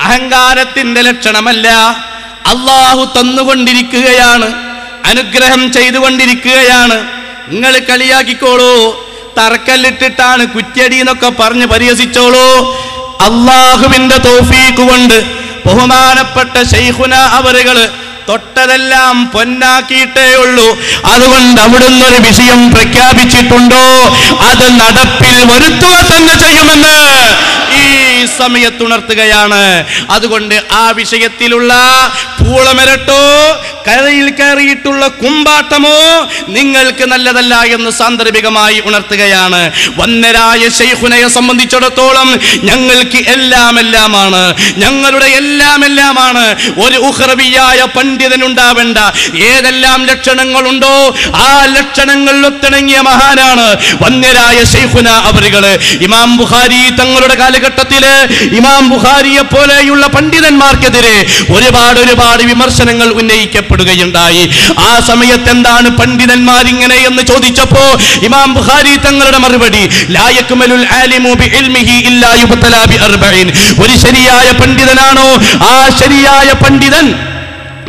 അഹങ്കാരത്തിന്റെ ലക്ഷണമല്ല. അള്ളാഹു തന്നുകൊണ്ടിരിക്കുകയാണ്, അനുഗ്രഹം ചെയ്തുകൊണ്ടിരിക്കുകയാണ്. നിങ്ങൾ കളിയാക്കിക്കോളൂ, തറക്കല്ലിട്ടിട്ടാണ് കുറ്റടി എന്നൊക്കെ പറഞ്ഞ് പരിഹസിച്ചോളൂ. അള്ളാഹുവിന്റെ തൗഫീഖ് കൊണ്ട് ബഹുമാനപ്പെട്ട ശൈഖുന അവറുകള് തൊട്ടതെല്ലാം പൊന്നാക്കിയിട്ടേ ഉള്ളൂ. അതുകൊണ്ട് അവിടുന്ന് ഒരു വിഷയം പ്രഖ്യാപിച്ചിട്ടുണ്ടോ, അത് നടപ്പിൽ വരുത്തുക തന്നെ ചെയ്യുമെന്ന് ഈ സമയത്തുണർത്തുകയാണ്. അതുകൊണ്ട് ആ വിഷയത്തിലുള്ള പൂളമിരട്ടോ കരയിൽ കയറിയിട്ടുള്ള കുമ്പാട്ടമോ നിങ്ങൾക്ക് നല്ലതല്ല എന്ന് സാന്ദർഭികമായി ഉണർത്തുകയാണ്. വന്നരായ ശൈഖുനയെ സംബന്ധിച്ചിടത്തോളം ഞങ്ങൾക്ക് എല്ലാമാണ്, ഞങ്ങളുടെ എല്ലാമാണ്. ഒരു ഉഖ്റവിയായ പണ്ഡിതനുണ്ടാവേണ്ട ഏതെല്ലാം ലക്ഷണങ്ങളുണ്ടോ ആ ലക്ഷണങ്ങളിൽ ഒത്തിണങ്ങിയ മഹാനാണ് വന്യരായ ശൈഖുന അവറുകള്. ഇമാം ബുഖാരി തങ്ങളുടെ കാലഘട്ടത്തില് ഇമാം ബുഖാരിയെ പോലെയുള്ള പണ്ഡിതന്മാർക്കെതിരെ ഒരുപാട് വിമർശനങ്ങൾ ഉന്നയിക്കപ്പെടുകയുണ്ടായി. ആ സമയത്ത് എന്താണ് പണ്ഡിതന്മാർ ഇങ്ങനെ എന്ന് ചോദിച്ചപ്പോ ഇമാം ബുഖാരി തങ്ങളുടെ മറുപടി, ലാ യക്മലുൽ ആലിമു ബിഇൽമിഹി ഇല്ലാ യുബ്തലാ ബിഅർബഈൻ. ഒരു ശരിയായ പണ്ഡിതനാണോ, ആ ശരിയായ പണ്ഡിതൻ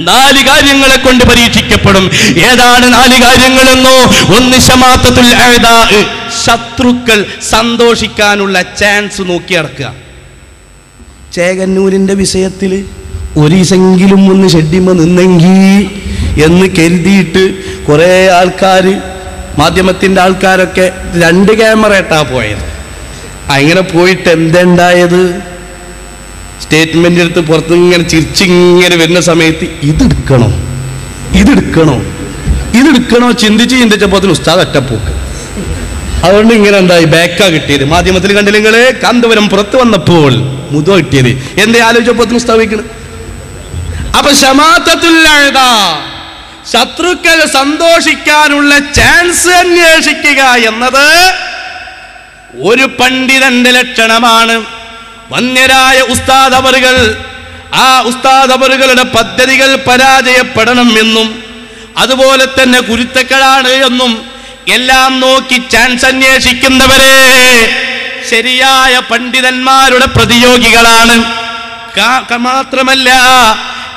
4 കാര്യങ്ങളെ കൊണ്ട് പരീക്ഷിക്കപ്പെടും. ഏതാണ് 4 കാര്യങ്ങളെന്നോ? ഒന്ന് ശമാത്തത്തുൽ അഅദാ, ശത്രുക്കൾ സന്തോഷിക്കാനുള്ള ചാൻസ് നോക്കി നടക്കുക. ചേകന്നൂരിൻ്റെ വിഷയത്തിൽ ഒരീസെങ്കിലും ഒന്ന് ഷെഡിമ നിന്നെങ്കിൽ എന്ന് കരുതിയിട്ട് കുറേ ആൾക്കാർ, മാധ്യമത്തിൻ്റെ ആൾക്കാരൊക്കെ 2 ക്യാമറ ഇട്ടാ പോയത്. അങ്ങനെ പോയിട്ട് എന്തുണ്ടായത്? സ്റ്റേറ്റ്മെൻ്റ് എടുത്ത് പുറത്ത് ഇങ്ങനെ ചിരിച്ചിങ്ങനെ വരുന്ന സമയത്ത് ഇതെടുക്കണോ ചിന്തിച്ചപ്പോൾ അതിന് ഉസ്താദ് ഒറ്റപ്പോക്ക്. അതുകൊണ്ട് ഇങ്ങനെ എന്തായി, ബാക്കാ കിട്ടിയത്. മാധ്യമത്തിൽ കണ്ടില്ല നിങ്ങൾ, കാന്തപുരം പുറത്ത് വന്നപ്പോൾ മുതോ കിട്ടിയത്. എന്തേ ആലോചിച്ചപ്പോൾ ഉസ്താദ് വയ്ക്കണം. അപ്പൊ ശത്രുക്കൾ സന്തോഷിക്കാനുള്ള ചാൻസ് അന്വേഷിക്കുക എന്നത് ഒരു പണ്ഡിതന്റെ ലക്ഷണമാണ്. വന്യരായ ഉസ്താദ് അവറുകൾ, ആ ഉസ്താദ് അവറുകളുടെ പദ്ധതികൾ പരാജയപ്പെടണം എന്നും അതുപോലെ തന്നെ കുരുത്തക്കളാണ് എന്നും എല്ലാം നോക്കി ചാൻസ് അന്വേഷിക്കുന്നവരെ ശരിയായ പണ്ഡിതന്മാരുടെ പ്രതിയോഗികളാണ്. മാത്രമല്ല,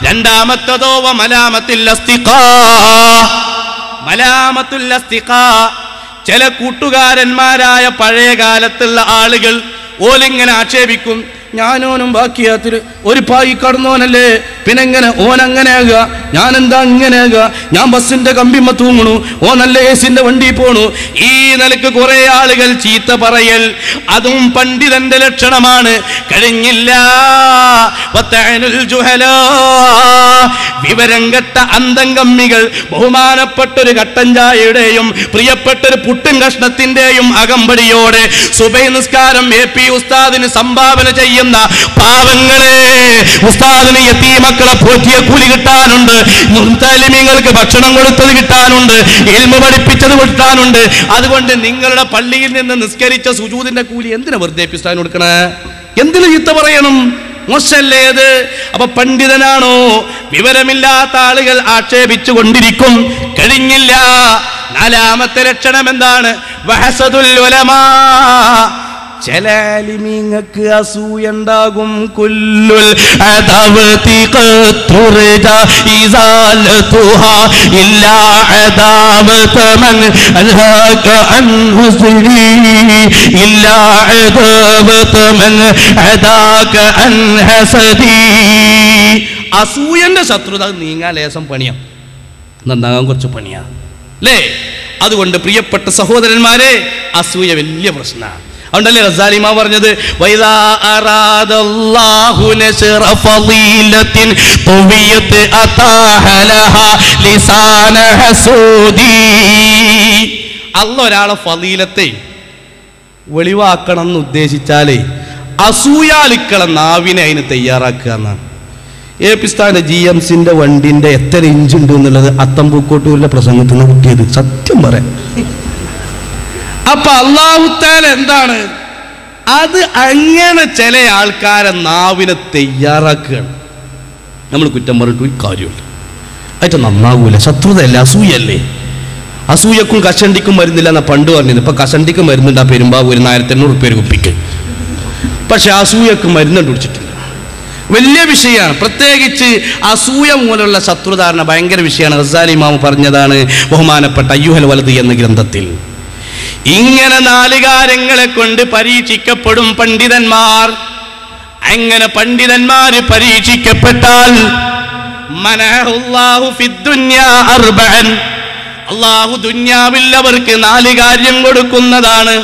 രണ്ടാമത്തതോ മലാമത്തുൽ അസ്തിഖാ, ചില കൂട്ടുകാരന്മാരായ പഴയ കാലത്തുള്ള ആളുകൾ ഓലിങ്ങനെ ആക്ഷേപിക്കും, ഞാനോനും ബാക്കിയാത്തിൽ ഒരു പായി കടന്നോനല്ലേ, പിന്നെങ്ങനെ ഓനങ്ങനെയാകുക, ഞാനെന്താ അങ്ങനെയാകുക, ഞാൻ ബസ്സിന്റെ കമ്പിമ്മ തൂങ്ങണു, ഓനല്ലേ ഏസിന്റെ വണ്ടി പോണു. ഈ നിലക്ക് കുറെ ആളുകൾ ചീത്ത പറയൽ അതും പണ്ഡിതന്റെ ലക്ഷണമാണ്. കഴിഞ്ഞില്ല, വിവരം കെട്ട അന്തംകമ്മികൾ ബഹുമാനപ്പെട്ടൊരു കട്ടൻ ചായയുടെയും പ്രിയപ്പെട്ടൊരു പുട്ടും കഷ്ണത്തിന്റെയും അകമ്പടിയോടെ സുബഹി നിസ്കാരം AP ഉസ്താദിന് സംഭാവന ചെയ്യുന്ന പാവങ്ങളെ, ഉസ്താദിന് യതീമക്കളെ പോറ്റിയ കൂലി കിട്ടാനുണ്ട്, മുൻതാലിമീങ്ങൾക്ക് ഭക്ഷണം കൊടുത്തത് കിട്ടാനുണ്ട്, ഇൽമു പഠിപ്പിച്ചത് കിട്ടാനുണ്ട്. അതുകൊണ്ട് നിങ്ങളുടെ പള്ളിയിൽ നിന്ന് നിസ്കരിച്ച സുജൂദിന്റെ കൂലി എന്തിനാ വെറുതെ ഉസ്താദിന് കൊടുക്കണേ? എന്തിനു ചീത്ത പറയണം? മോശല്ലേ അത്? അപ്പൊ പണ്ഡിതനാണോ? വിവരമില്ലാത്ത ആളുകൾ ആക്ഷേപിച്ചു കൊണ്ടിരിക്കും. കഴിഞ്ഞില്ല. 4ാമത്തെ ലക്ഷണം എന്താണ്? വഹസദുൽ ഉലമാ, ചില അലിമീങ്ങൾക്ക് അസൂയുണ്ടാകും. കുല്ലുൽ അദവതി ഖതുർജ ഇസാലതുഹാ ഇല്ലാ അദാവത മൻ അൽഹാക അൻ ഹുസ്നി ഇല്ലാ അദാവത മൻ അദാക അൻ ഹസദി. അസൂയന്റെ ശത്രുത നീങ്ങാൻ ലേശം പണിയാ, നന്നാകാൻ കുറച്ച് പണിയാ അല്ലേ? അതുകൊണ്ട് പ്രിയപ്പെട്ട സഹോദരന്മാരെ, അസൂയ വലിയ പ്രശ്നമാണ്. അതുകൊണ്ടല്ലേ റസാലിമ പറഞ്ഞത്, വൈദാ അറാദല്ലാഹു നസ്റ ഫളീലത്തിൻ ഖവിയത്ത് അതാഹ ലഹാ ലിസാന ഹസൂദി. അല്ലാഹ് ഒരാളെ ഫളീലത്തെ വെളിവാക്കണം എന്ന് ഉദ്ദേശിച്ചാലേ അസൂയാലുക്കളെ നാവിനെ അതിന് തയ്യാറാക്കുക എന്നാണ്. ഏപ്പിസ്ഥാന്റെ GMCന്റെ വണ്ടിന്റെ എത്ര ഇഞ്ചുണ്ട് എന്നുള്ളത് അത്തംപൂക്കോട്ടൂരിലെ പ്രസംഗത്തിൽ നിന്ന് കിട്ടിയത്, സത്യം പറയാം. അപ്പൊ അല്ലാഹു തആല എന്താണ് അത്? അങ്ങനെ ചില ആൾക്കാരെ നാവിനെ തയ്യാറാക്കുകയാണ്. നമ്മൾ കുറ്റം പറഞ്ഞിട്ട് ഒരു കാര്യമില്ല, അതിട്ട് നന്നാകൂല. ശത്രുതയല്ലേ, അസൂയല്ലേ. അസൂയക്കും കഷണ്ടിക്കും മരുന്നില്ല എന്നാ പണ്ട് പറഞ്ഞത്. ഇപ്പൊ കഷണ്ടിക്കും മരുന്നുണ്ട്, ആ പെരുമ്പാവൂർ 1800 റുപ്യ കുപ്പിക്ക്. പക്ഷെ അസൂയക്ക് മരുന്ന് കണ്ടുപിടിച്ചിട്ടില്ല. വലിയ വിഷയമാണ്. പ്രത്യേകിച്ച് അസൂയ മൂലമുള്ള ശത്രുധാരണ ഭയങ്കര വിഷയമാണ്. ഗസാലി ഇമാം പറഞ്ഞതാണ് ബഹുമാനപ്പെട്ട അയ്യുഹൽ വലദ് എന്ന ഗ്രന്ഥത്തിൽ. ഇങ്ങനെ 4 കാര്യങ്ങളെ കൊണ്ട് പരീക്ഷിക്കപ്പെടും പണ്ഡിതന്മാർ. അങ്ങനെ പണ്ഡിതന്മാര് പരീക്ഷിക്കപ്പെട്ടാൽ മനഹുല്ലാഹു ഫിദ്ദുന്യാ അർബഅൻ, അല്ലാഹു ദുനിയാവിൽ അവർക്ക് 4 കാര്യം കൊടുക്കുന്നതാണ്.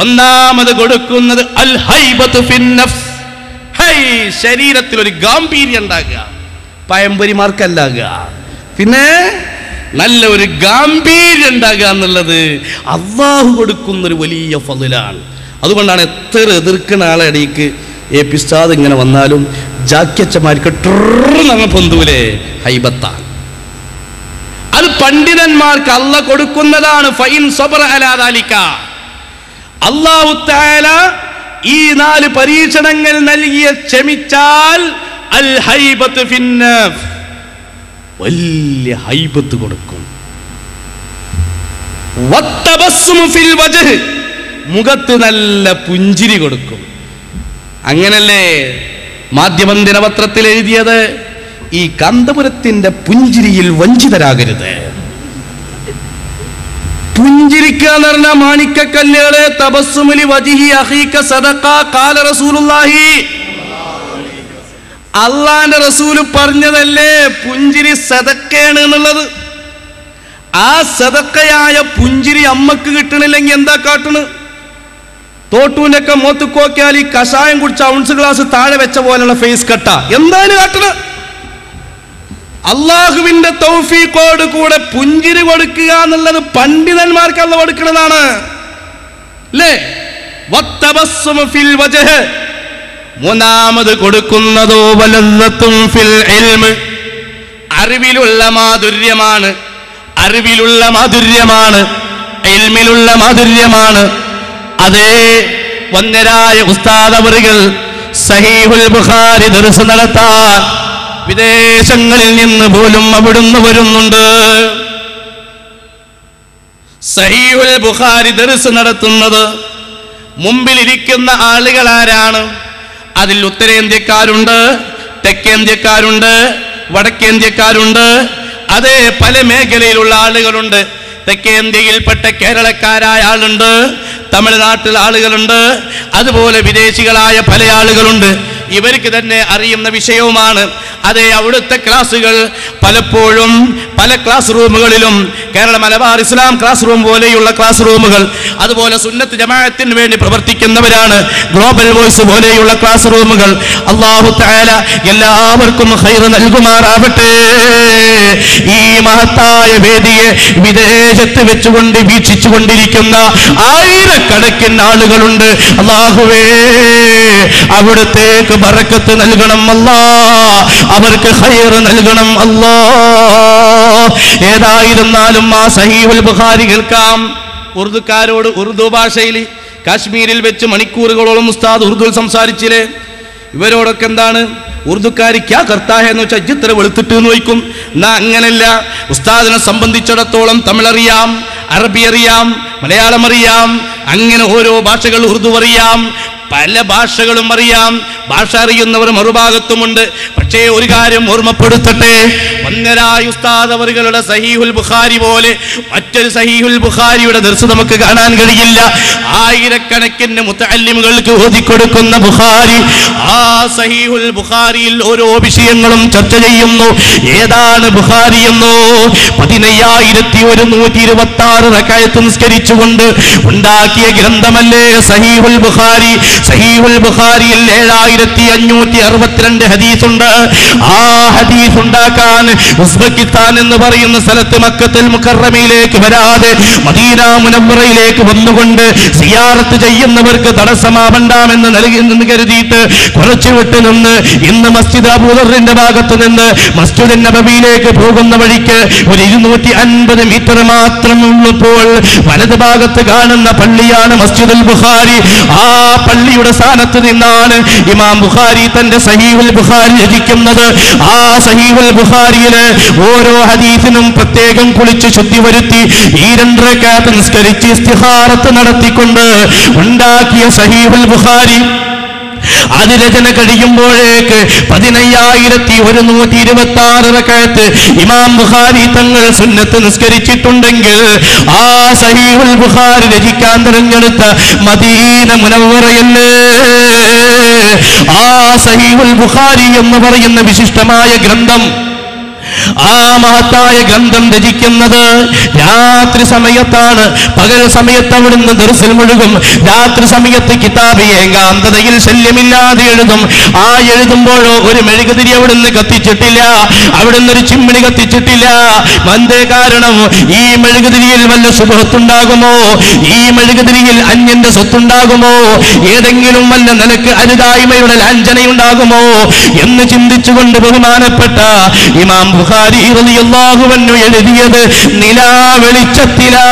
ഒന്നാമത് കൊടുക്കുന്നത് അൽ ഹൈബത്തു ഫിൻ നഫ്സ്, ശരീരത്തിൽ ഒരു ഗാംഭീര്യം ഉണ്ടാകുക. പയമ്പരിമാർക്കല്ലാകുക, പിന്നെ നല്ല ഒരു ഗാംഭീര്യം ഉണ്ടാകുക എന്നുള്ളത് അല്ലാഹു കൊടുക്കുന്നൊരു വലിയ ഫളിലാണ്. അതുകൊണ്ടാണ് എത്ര എതിർക്കുന്ന ആളെ ഇടയ്ക്ക് ഏപ്പിസ്താദ് ഇങ്ങനെ വന്നാലും ജാക്യച്ചമാർക്ക് ട്രങ്ങ് പൊന്തൂലേ, ഹൈബത്താണ്. അത് പണ്ഡിതന്മാർക്ക് അല്ലാഹു കൊടുക്കുന്നതാണ്. ഫൈൻ സബറ അലാ ദാലിക, അല്ലാഹു തആല ഈ 4 പരീക്ഷണങ്ങൾ നൽകിയ ക്ഷമിച്ചാൽ അൽ ഹൈബത്ത് ഫിൻ നഫ്സ്, വലിയ ഹൈബത്ത് കൊടുക്കും. വത്തബസ്സുമു ഫിൽ വജ്ഹ്, മുഖത്ത് നല്ല പുഞ്ചിരി കൊടുക്കും. അങ്ങനല്ലേ മാധ്യമം ദിനപത്രത്തിൽ എഴുതിയത്? ഈ കാന്തപുരത്തിന്റെ പുഞ്ചിരിയിൽ വഞ്ചിതരാകരുത്. പുഞ്ചിരിക്കുക എന്ന് പറഞ്ഞ മാണിക്കക്കല്ലുകളെ തബസ്സുമുലി വജിഹി അഖീക സദഖ ഖാല റസൂലുള്ളാഹി. അള്ളാന്റെ റസൂല് പറഞ്ഞതല്ലേ പുഞ്ചിരി സദക്കയാണ് എന്നുള്ളത്. ആ സദക്കയായ പുഞ്ചിരി അമ്മക്ക് കിട്ടണില്ലെങ്കിൽ എന്താ കാട്ടണ്? തോട്ടൂന്റെ ഒക്കെ മോത്തുക്ക് നോക്കിയാൽ ഈ കഷായം കുടിച്ച ഔൺസ് ഗ്ലാസ് താഴെ വെച്ച പോലുള്ള ഫേസ് കട്ട. എന്താണ് കാട്ടണ്? അള്ളാഹുവിന്റെ തൗഫീഖോട് കൂടെ പുഞ്ചിരി കൊടുക്കുക എന്നുള്ളത് പണ്ഡിതന്മാർക്ക് അല്ല കൊടുക്കുന്നതാണ് അല്ലേ? വത്തബസ്സുമു ഫിൽ വജ്ഹ്. മൂന്നാമത് കൊടുക്കുന്നതോ വലല്ലത്തും ഫിൽ ഇൽമ്. അറിവിലുള്ള മാധുര്യമാണ്, അറിവിലുള്ള മാധുര്യമാണ്, ഇൽമിലുള്ള മാധുര്യമാണ്. അതേ വന്യരായ ഉസ്താദ് അവറുകൾ സഹീഹുൽ ബുഖാരി ദർസ് നടത്താൻ വിദേശങ്ങളിൽ നിന്ന് പോലും അവിടുന്ന് വരുന്നുണ്ട്. സഹീഹുൽ ബുഖാരി ദർസ് നടത്തുന്നത് മുമ്പിലിരിക്കുന്ന ആളുകൾ ആരാണ്? അതിൽ ഉത്തരേന്ത്യക്കാരുണ്ട്, തെക്കേന്ത്യക്കാരുണ്ട്, വടക്കേന്ത്യക്കാരുണ്ട്, അതേ പല മേഖലയിലുള്ള ആളുകളുണ്ട്. തെക്കേന്ത്യയിൽപ്പെട്ട കേരളക്കാരായ ആളുണ്ട്, തമിഴ്നാട്ടിൽ ആളുകളുണ്ട്, അതുപോലെ വിദേശികളായ പല ആളുകളുണ്ട്. ഇവർക്ക് തന്നെ അറിയുന്ന വിഷയവുമാണ്. അതേ അവിടുത്തെ ക്ലാസുകൾ പലപ്പോഴും പല ക്ലാസ് റൂമുകളിലും കേരള മലബാർ ഇസ്ലാം ക്ലാസ് റൂം പോലെയുള്ള ക്ലാസ് റൂമുകൾ, അതുപോലെ സുന്നത്ത് ജമാഅത്തിന് വേണ്ടി പ്രവർത്തിക്കുന്നവരാണ് ഗ്ലോബൽ വോയിസ് പോലെയുള്ള ക്ലാസ് റൂമുകൾ. അല്ലാഹു തആല എല്ലാവർക്കും ഖൈർ നൽകുമാറാവട്ടെ. ഈ മഹത്തായ വേദിയെ വിദേശത്ത് വെച്ചുകൊണ്ട് വീക്ഷിച്ചുകൊണ്ടിരിക്കുന്ന ആയിരക്കണക്കിന് ആളുകളുണ്ട്. അല്ലാഹുവേ അവിടുത്തേക്ക് ബറക്കത്ത് നൽകണം അല്ലാ, അവർക്ക് ഖൈർ നൽകണം അല്ലാ. ഏതായിരുന്നാലും ആ സഹീഹുൽ ബുഖാരി കേൾക്കാം. ഉറുദുക്കാരോട് ഉറുദു ഭാഷയിൽ കാശ്മീരിൽ വെച്ച് മണിക്കൂറുകളോളം ഉസ്താദ് ഉറുദുവിൽ സംസാരിച്ചില്ലേ? ഇവരോടൊക്കെ എന്താണ് ഉറുദുക്കാരി ക്യാ കർത്താ എന്ന് വെച്ചാൽ ഇത്ര വെളുത്തിട്ട് എന്ന് ചോദിക്കും. എന്നാ അങ്ങനല്ല, ഉസ്താദിനെ സംബന്ധിച്ചിടത്തോളം തമിഴറിയാം, അറബി അറിയാം, മലയാളം അറിയാം, അങ്ങനെ ഓരോ ഭാഷകൾ ഉറുദു അറിയാം, പല ഭാഷകളും അറിയാം. ഭാഷ അറിയുന്നവർ മറുഭാഗത്തുമുണ്ട്. പക്ഷേ ഒരു കാര്യം ഓർമ്മപ്പെടുത്തട്ടെ, വന്യരായ ഉസ്താദ് അവറുകളുടെ സഹീഹുൽ ബുഖാരി പോലെ മറ്റൊരു സഹീഹുൽ ബുഖാരിയുടെ ദർസ് നമുക്ക് കാണാൻ കഴിയില്ല. ആയിരക്കണക്കിന് മുതഅല്ലിമുകൾക്ക് ഓതിക്കൊടുക്കുന്ന ബുഖാരി, ആ സഹീഹുൽ ബുഖാരിയിൽ ഓരോ വിഷയങ്ങളും ചർച്ച ചെയ്യുന്നു. ഏതാണ് ബുഖാരി എന്നോ? 15126 റക്അത്ത് നിസ്കരിച്ചുകൊണ്ട് ഉണ്ടാക്കിയ ഗ്രന്ഥമല്ലേ സഹീഹുൽ ബുഖാരി. സഹീഹുൽ ബുഖാരിയിൽ 7562 ഹദീസുണ്ട്. ആ ഹദീസ് ഉണ്ടാക്കാൻ ഉസ്ബെക്കിസ്ഥാൻ എന്ന് പറയുന്ന സ്ഥലത്ത് മക്കത്തുൽ മുകറമയിലേക്ക് വരാതെ മദീന മുനവ്വറയിലേക്ക് വന്നുകൊണ്ട് സിയാറത്ത് ചെയ്യുന്നവർക്ക് തടസ്സമാവണ്ടാമെന്ന് നൽകുന്നെന്ന് കരുതിയിട്ട് കുറച്ചു വിട്ടു നിന്ന് ഇന്ന് മസ്ജിദ് അബൂദറിന്റെ ഭാഗത്ത് നിന്ന് മസ്ജിദ് നബവിയിലേക്ക് പോകുന്ന വഴിക്ക് ഒരു 250 മീറ്റർ മാത്രം ഉള്ളപ്പോൾ വലത് ഭാഗത്ത് കാണുന്ന പള്ളിയാണ് മസ്ജിദുൽ ബുഖാരി. ആ പള്ളിയുടെ സ്ഥാനത്ത് നിന്നാണ് ഇമാം ബുഖാരി തന്റെ സഹീഹുൽ ബുഖാരി രചിക്കുന്നത്. ആ സഹീഹുൽ ബുഖാരിയില് ഓരോ ഹദീസിനും പ്രത്യേകം കുളിച്ച് ശുദ്ധി വരുത്തി ഈ 2 റക്അത്ത് നിസ്കരിച്ച് ഇസ്തിഖാറത്ത് നടത്തിക്കൊണ്ട് ഉണ്ടാക്കിയ സഹീഹുൽ ബുഖാരി അത് രചന കഴിയുമ്പോഴേക്ക് 15126 റക്അത്ത് ഇമാം ബുഖാരി തങ്ങൾ സുന്നത്ത് നിസ്കരിച്ചിട്ടുണ്ടെങ്കിൽ ആ സഹീഹുൽ ബുഖാരി രചിക്കാൻ തിരഞ്ഞെടുത്ത മദീന മുനവ്വറയല്ലേ. ആ സഹീഹുൽ ബുഖാരി എന്ന് പറയുന്ന വിശിഷ്ടമായ ഗ്രന്ഥം, ആ മഹത്തായ ഗ്രന്ഥം രചിക്കുന്നത് രാത്രി സമയത്താണ്. പകൽ സമയത്ത് അവിടുന്ന് ദർസിൽ മുഴുകും. രാത്രി സമയത്ത് കിതാബ് ഏകാന്തതയിൽ ശല്യമില്ലാതെ എഴുതും. ആ എഴുതുമ്പോഴോ ഒരു മെഴുകുതിരി അവിടുന്ന് കത്തിച്ചിട്ടില്ല, അവിടുന്ന് ഒരു ചിമ്മിണി കത്തിച്ചിട്ടില്ല. എന്തേ കാരണം? ഈ മെഴുകുതിരിയിൽ വല്ല സുബഹത്തുണ്ടാകുമോ? ഈ മെഴുകുതിരിയിൽ അന്യന്റെ സ്വത്തുണ്ടാകുമോ? ഏതെങ്കിലും വല്ല നിലക്ക് അരുതായ്മയുടെ ലാഞ്ചനയുണ്ടാകുമോ എന്ന് ചിന്തിച്ചുകൊണ്ട് ബഹുമാനപ്പെട്ട ഇമാം ബുഖാരി റളിയല്ലാഹു അൻഹു എഴുതിയത് നിലാവെളിച്ചത്തിലാ.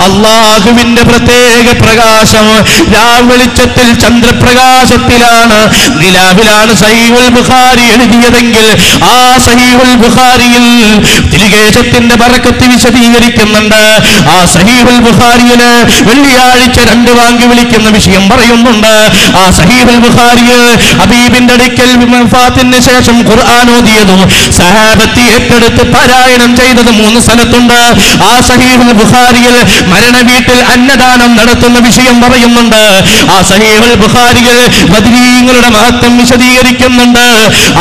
അല്ലാഹുവിന്റെ പ്രത്യേക പ്രകാശം രാവെളിച്ചത്തിൽ ചന്ദ്രപ്രകാശത്തിലാണ്, നിലാവിലാണ് സഹീഹുൽ ബുഖാരി എഴുതിയതെങ്കിൽ ആ സഹീഹുൽ ബുഖാരിയിൽ തിരികേശത്തിന്റെ ബറക്കത്ത് വിശദീകരിക്കുന്നുണ്ട്. ആ സഹീഹുൽ ബുഖാരിയില് വെള്ളിയാഴ്ച 2 വാങ്കി വിളിക്കുന്ന വിഷയം പറയുന്നുണ്ട്. ആ സഹീഹുൽ ബുഖാരിയിൽ ഹബീബിന്റെ അടുക്കൽ വഫാത്തിന് ശേഷം ഖുർആൻ ഓതിയതും സഹാബത്ത് ഏറ്റെടുത്ത് പാരായണം ചെയ്തത് 3 സ്ഥലത്തുണ്ട്. ആ സഹീഹുൽ ബുഖാരിയിൽ മരണ വീട്ടിൽ അന്നദാനം നടത്തുന്ന വിഷയം പറയുന്നുണ്ട്. ആ സഹീഹുൽ ബുഖാരിയിൽ ബദരീങ്ങളുടെ മഹത്വം വിശദീകരിക്കുന്നുണ്ട്.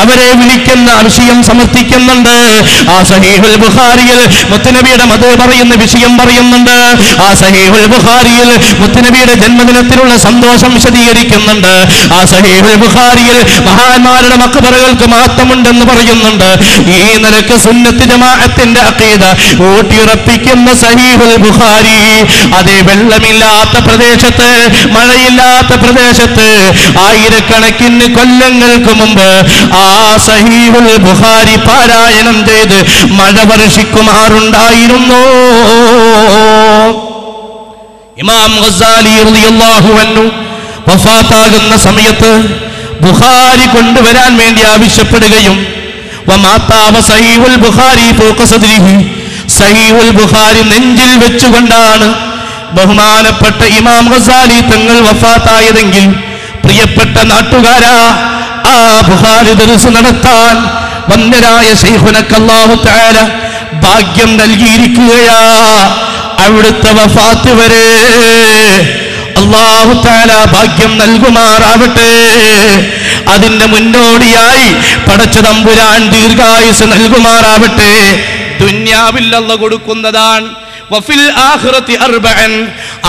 അവരെ വിളിക്കുന്ന വിഷയം സമർത്ഥിക്കുന്നുണ്ട്. ആ സഹീഹുൽ ബുഖാരിയിൽ മുത്തുനബിയുടെ മദ് പറയുന്ന വിഷയം പറയുന്നുണ്ട്. ആ സഹീഹുൽ ബുഖാരിയിൽ മുത്തുനബിയുടെ ജന്മദിനത്തിലുള്ള സന്തോഷം വിശദീകരിക്കുന്നുണ്ട്. ആ സഹീഹുൽ ബുഖാരിയിൽ മഹാന്മാരുടെ മഖ്ബറകൾക്ക് മഹത്വമുണ്ടെന്ന് പറയുന്നുണ്ട്. ഈ നിലക്ക് സുന്നത്ത് ജമാഅത്തിന്റെ അഖീദ ഊട്ടിയുറപ്പിക്കുന്ന സഹീഹുൽ ബുഖാരി അതേ വെള്ളമില്ലാത്ത പ്രദേശത്ത്, മഴയില്ലാത്ത പ്രദേശത്ത് ആയിരക്കണക്കിന് കൊല്ലങ്ങൾക്ക് മുമ്പ് ആ സഹീഹുൽ ബുഖാരി പാരായണം ചെയ്ത് മഴ വർഷിക്കുമാറുണ്ടായിരുന്നു. ഇമാം ഗസാലി റളിയല്ലാഹു അൻഹു വഫാത്താകുന്ന സമയത്ത് ബുഖാരി കൊണ്ടുവരാൻ വേണ്ടി ആവശ്യപ്പെടുകയും സഹീഹുൽ ബുഖാരി ഫൗക സദ്രിഹി, സഹീഹുൽ ബുഖാരി നെഞ്ചിൽ വെച്ചുകൊണ്ടാണ് ബഹുമാനപ്പെട്ട ഇമാം ഗസാലി തങ്ങൾ വഫാത്തായതെങ്കിൽ പ്രിയപ്പെട്ട നാട്ടുകാരാ, ആ ബുഖാരി ദർസ് നടത്താൻ വന്ദരായ ശൈഖുനക്ക് അല്ലാഹു തആല ഭാഗ്യം നൽകിയിരിക്കുകയാ. അവിടുത്തെ വഫാത്ത് വരെ അല്ലാഹു തആല ഭാഗ്യം നൽകുമാറാവട്ടെ. അതിന്റെ മുന്നോടിയായി പടച്ച തമ്പുരാൻ ദീർഘായുസ് നൽകുമാറാവട്ടെ. ദുനിയാവിൽ അല്ലാഹു കൊടുക്കുന്നതാണ്. വഫിൽ ആഖിറതി അർബഅൻ,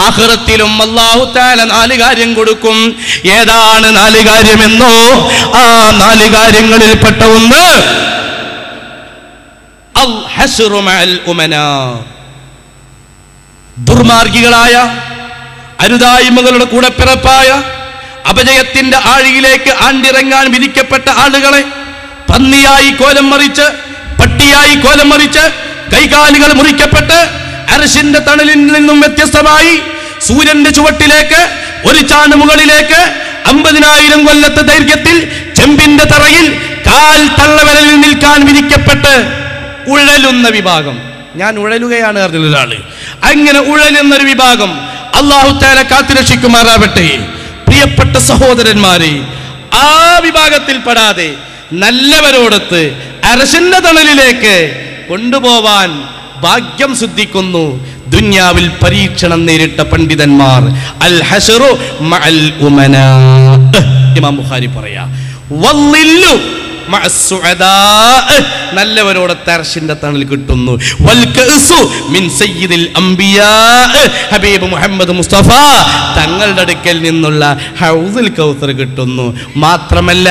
ആഖിറത്തിലും അല്ലാഹു തആല 4 കാര്യം കൊടുക്കും. ഏതാണ് 4 കാര്യമെന്നോ? ആ 4 കാര്യങ്ങളിൽപ്പെട്ട ഒന്ന് അൽ ഹശ്റു മഅൽ ഉമനാ, ദുർമാർഗികളായ അരുതായ്മകളുടെ കൂടപ്പിറപ്പായ അപജയത്തിന്റെ ആഴിയിലേക്ക് ആണ്ടിറങ്ങാൻ വിധിക്കപ്പെട്ട ആളുകളെ പന്നിയായി കോലം മറിച്ച്, പട്ടിയായി കോലം മറിച്ച്, കൈകാലുകൾ മുറിക്കപ്പെട്ട് അർശിന്റെ തണലിൽ നിന്നും വ്യത്യസ്തമായി സൂര്യന്റെ ചുവട്ടിലേക്ക്, ഒരു ചാണ് മുകളിലേക്ക് 50,000 കൊല്ലത്തെ ദൈർഘ്യത്തിൽ ചെമ്പിന്റെ തറയിൽ കാൽ തള്ളവിരലിൽ നിൽക്കാൻ വിധിക്കപ്പെട്ട് ഉഴലുന്ന വിഭാഗം. ഞാൻ ഉഴലുകയാണ് പറഞ്ഞ ഒരാള്, അങ്ങനെ ഉഴലുന്നൊരു വിഭാഗം അല്ലാഹു തആല കാത്തുരക്ഷിക്കുമാറാവട്ടെ. പ്രിയപ്പെട്ട സഹോദരന്മാരെ, ആ വിഭാഗത്തിൽപ്പെടാതെ നല്ലവരോടൊത്ത് അർശിന്റെ തണലിലേക്ക് കൊണ്ടുപോവാൻ ഭാഗ്യം സിദ്ധിക്കുന്നു ദുനിയാവിൽ പരീക്ഷണം നേരിട്ട പണ്ഡിതന്മാർ. അൽ ഹശ്റു മഅൽ ഉമനാ, ഇമാം ബുഖാരി പറയാ, വല്ലില്ലു നല്ലവരോടൊത്ത് അർശിന്റെ തണൽ കിട്ടുന്നു. വൽ കഅസു മിൻ സയ്യിദിൽ അംബിയാ, ഹബീബ് മുഹമ്മദ് മുസ്തഫ തങ്ങളുടെ അടുക്കൽ നിന്നുള്ള ഹൗദുൽ കൗസർ കിട്ടുന്നു. മാത്രമല്ല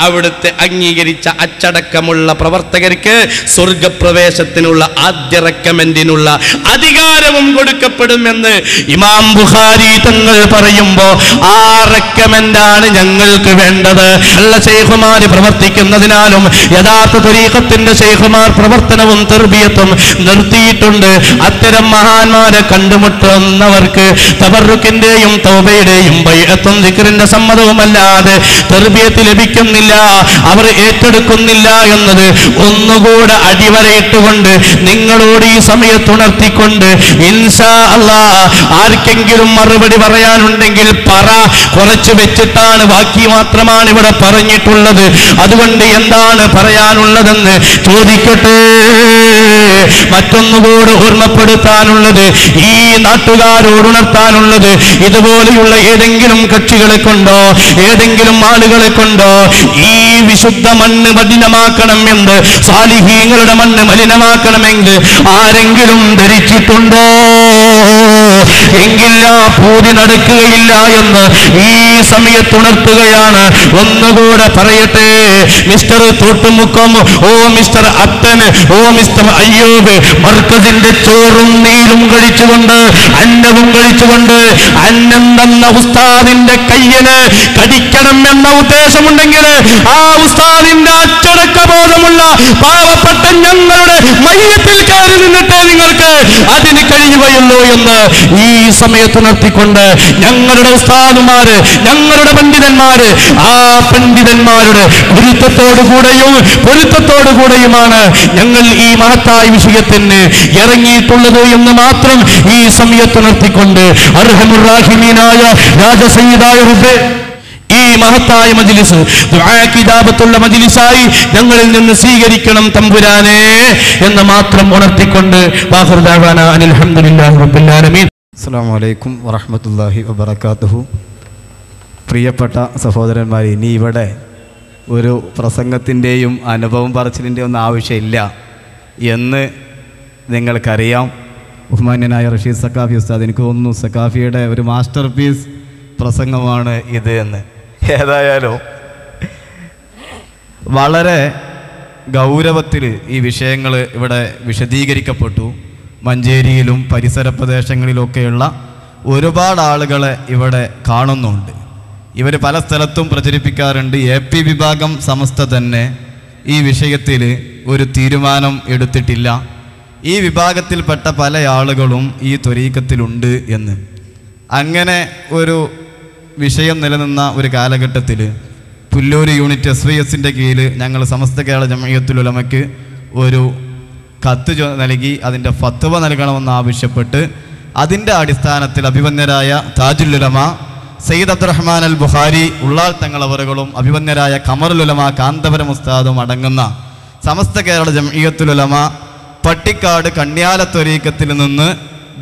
അവിടുത്തെ അംഗീകരിച്ച അച്ചടക്കമുള്ള പ്രവർത്തകർക്ക് സ്വർഗപ്രവേശത്തിനുള്ള ആദ്യ റെക്കമെൻഡിനുള്ള അധികാരവും കൊടുക്കപ്പെടുമെന്ന് ഇമാം ബുഖാരി തങ്ങൾ പറയുമ്പോ ആ റെക്കമെൻഡാണ് ഞങ്ങൾക്ക് വേണ്ടത്. നല്ല ശൈഖുമാർ പ്രവർത്തിക്കുന്നതിനാലും യഥാർത്ഥ തരീഖത്തിന്റെ ശൈഖുമാർ പ്രവർത്തനവും തർബിയത്തും നിർത്തിയിട്ടുണ്ട്. അത്തരം മഹാന്മാരെ കണ്ടുമുട്ടുന്നവർക്ക് തബറുക്കിന്റെയും തൗബയുടെയും ബൈഅത്തും ദിക്റിന്റെ സമ്മതവുമല്ലാതെ തർബിയത്ത് ലഭിക്കുന്നില്ല, അവർ ഏറ്റെടുക്കുന്നില്ല എന്നത് ഒന്നുകൂടെ അടിവരയിട്ടുകൊണ്ട് നിങ്ങളോട് ഈ സമയത്തുണർത്തിക്കൊണ്ട് ഇൻഷാ അല്ലാഹ് ആർക്കെങ്കിലും മറുപടി പറയാനുണ്ടെങ്കിൽ പറ. കുറച്ച് വെച്ചിട്ടാണ്, ബാക്കി മാത്രമാണ് ഇവിടെ പറഞ്ഞിട്ടുള്ളത്. അതുകൊണ്ട് എന്താണ് പറയാനുള്ളതെന്ന് ചോദിക്കട്ടെ. മറ്റൊന്നുകൂടെ ഓർമ്മപ്പെടുത്താനുള്ളത്, ഈ നാട്ടുകാരോട് ഉണർത്താനുള്ളത്, ഇതുപോലെയുള്ള ഏതെങ്കിലും കക്ഷികളെ കൊണ്ടോ ഏതെങ്കിലും ആളുകളെ കൊണ്ടോ ഈ വിശുദ്ധ മണ്ണ് മലിനമാക്കണമെന്ന്, സാലിഹീങ്ങളുടെ മണ്ണ് മലിനമാക്കണമെങ്കിൽ ആരെങ്കിലും ധരിച്ചിട്ടുണ്ടോ? എങ്കിൽ ആ പൂതി നടക്കുകയില്ല എന്ന് ഈ സമയത്തുണർത്തുകയാണ്. ഒന്നുകൂടെ പറയട്ടെ, മിസ്റ്റർ തോട്ടുമുക്കം, ഓ മിസ്റ്റർ അത്തൻ, ഓ മിസ്റ്റർ അയ്യൂബ്, മർക്കസിന്റെ ചോറും നീരും കഴിച്ചുകൊണ്ട്, അന്നവും കഴിച്ചുകൊണ്ട്, അന്നം തന്ന ഉസ്താദിന്റെ കയ്യന് കടിക്കണം എന്ന ഉദ്ദേശമുണ്ടെങ്കിൽ ആ ഉസ്താദിന്റെ അച്ചടക്കബോധമുള്ള പാവപ്പെട്ട ഞങ്ങളുടെ മയ്യത്തിൽ കയറി നിന്നിട്ടേ നിങ്ങൾക്ക് അതിന് കഴിയുകയുള്ളൂ എന്ന് ഈ സമയത്തുണർത്തിക്കൊണ്ട് ഞങ്ങളുടെ ഉസ്താദുമാര്, ഞങ്ങളുടെ പണ്ഡിതന്മാര്, ആ പണ്ഡിതന്മാരുടെ ഗുരുത്വത്തോടുകൂടെയും പൊരുത്തത്തോടുകൂടെയുമാണ് ഞങ്ങൾ ഈ മഹത്തായ വിഷയത്തിന് ഇറങ്ങിയിട്ടുള്ളത് എന്ന് മാത്രം ഈ സമയത്തുണർത്തിക്കൊണ്ട് അർഹമുർ റാഹിമീനായ രാജസയ്യിദായ റബ്ബേ, ഈ മഹത്തായ മജ്ലിസ് ദുആക്ക് ഇജാബത്തുള്ള മജ്ലിസായി ഞങ്ങളിൽ നിന്ന് സ്വീകരിക്കണം തമ്പുരാനെ എന്ന് മാത്രം ഉണർത്തിക്കൊണ്ട് വാഖിറു ദഅവാനാ അനിൽ ഹംദുലില്ലാഹി റബ്ബിൽ ആലമീൻ. അസ്സലാമു അലൈക്കും വറഹ്മത്തുള്ളാഹി വബറകാതുഹു. പ്രിയപ്പെട്ട സഹോദരന്മാരെ, ഇനി ഇവിടെ ഒരു പ്രസംഗത്തിൻ്റെയും അനുഭവം പറച്ചിലിൻ്റെയും ഒന്നും ആവശ്യമില്ല എന്ന് നിങ്ങൾക്കറിയാം. ബഹുമാന്യനായ റഷീദ് സഖാഫി ഉസ്താദ്, എനിക്ക് തോന്നുന്നു സഖാഫിയുടെ ഒരു മാസ്റ്റർ പീസ് പ്രസംഗമാണ് ഇത് എന്ന്. ഏതായാലും വളരെ ഗൗരവത്തിൽ ഈ വിഷയങ്ങൾ ഇവിടെ വിശദീകരിക്കപ്പെട്ടു. മഞ്ചേരിയിലും പരിസര പ്രദേശങ്ങളിലൊക്കെയുള്ള ഒരുപാട് ആളുകളെ ഇവിടെ കാണുന്നുണ്ട്. ഇവർ പല സ്ഥലത്തും പ്രചരിപ്പിക്കാറുണ്ട്. AP വിഭാഗം സമസ്ത തന്നെ ഈ വിഷയത്തിൽ ഒരു തീരുമാനം എടുത്തിട്ടില്ല. ഈ വിഭാഗത്തിൽപ്പെട്ട പല ആളുകളും ഈ ത്വരീഖത്തിലുണ്ട് എന്ന്. അങ്ങനെ ഒരു വിഷയം നിലനിന്ന ഒരു കാലഘട്ടത്തിൽ പുല്ലൂർ യൂണിറ്റ് SYSൻ്റെ കീഴിൽ ഞങ്ങൾ സമസ്ത കേരള ജംഇയ്യത്തുൽ ഉലമയ്ക്ക് ഒരു കത്ത് നൽകി അതിൻ്റെ ഫത്വ നൽകണമെന്ന് ആവശ്യപ്പെട്ട് അതിൻ്റെ അടിസ്ഥാനത്തിൽ അഭിവന്യരായ താജുൽ ഉലമ സയ്യിദ് അബ്ദുറഹ്മാൻ അൽ ബുഖാരി ഉള്ളാൾ തങ്ങളവറുകളും അഭിവന്യരായ ഖമറുൽ ഉലമ കാന്തപുരം ഉസ്താദും അടങ്ങുന്ന സമസ്ത കേരള ജംഇയ്യത്തുൽ ഉലമ പട്ടിക്കാട് കണ്യാല ത്വരീഖത്തിൽ നിന്ന്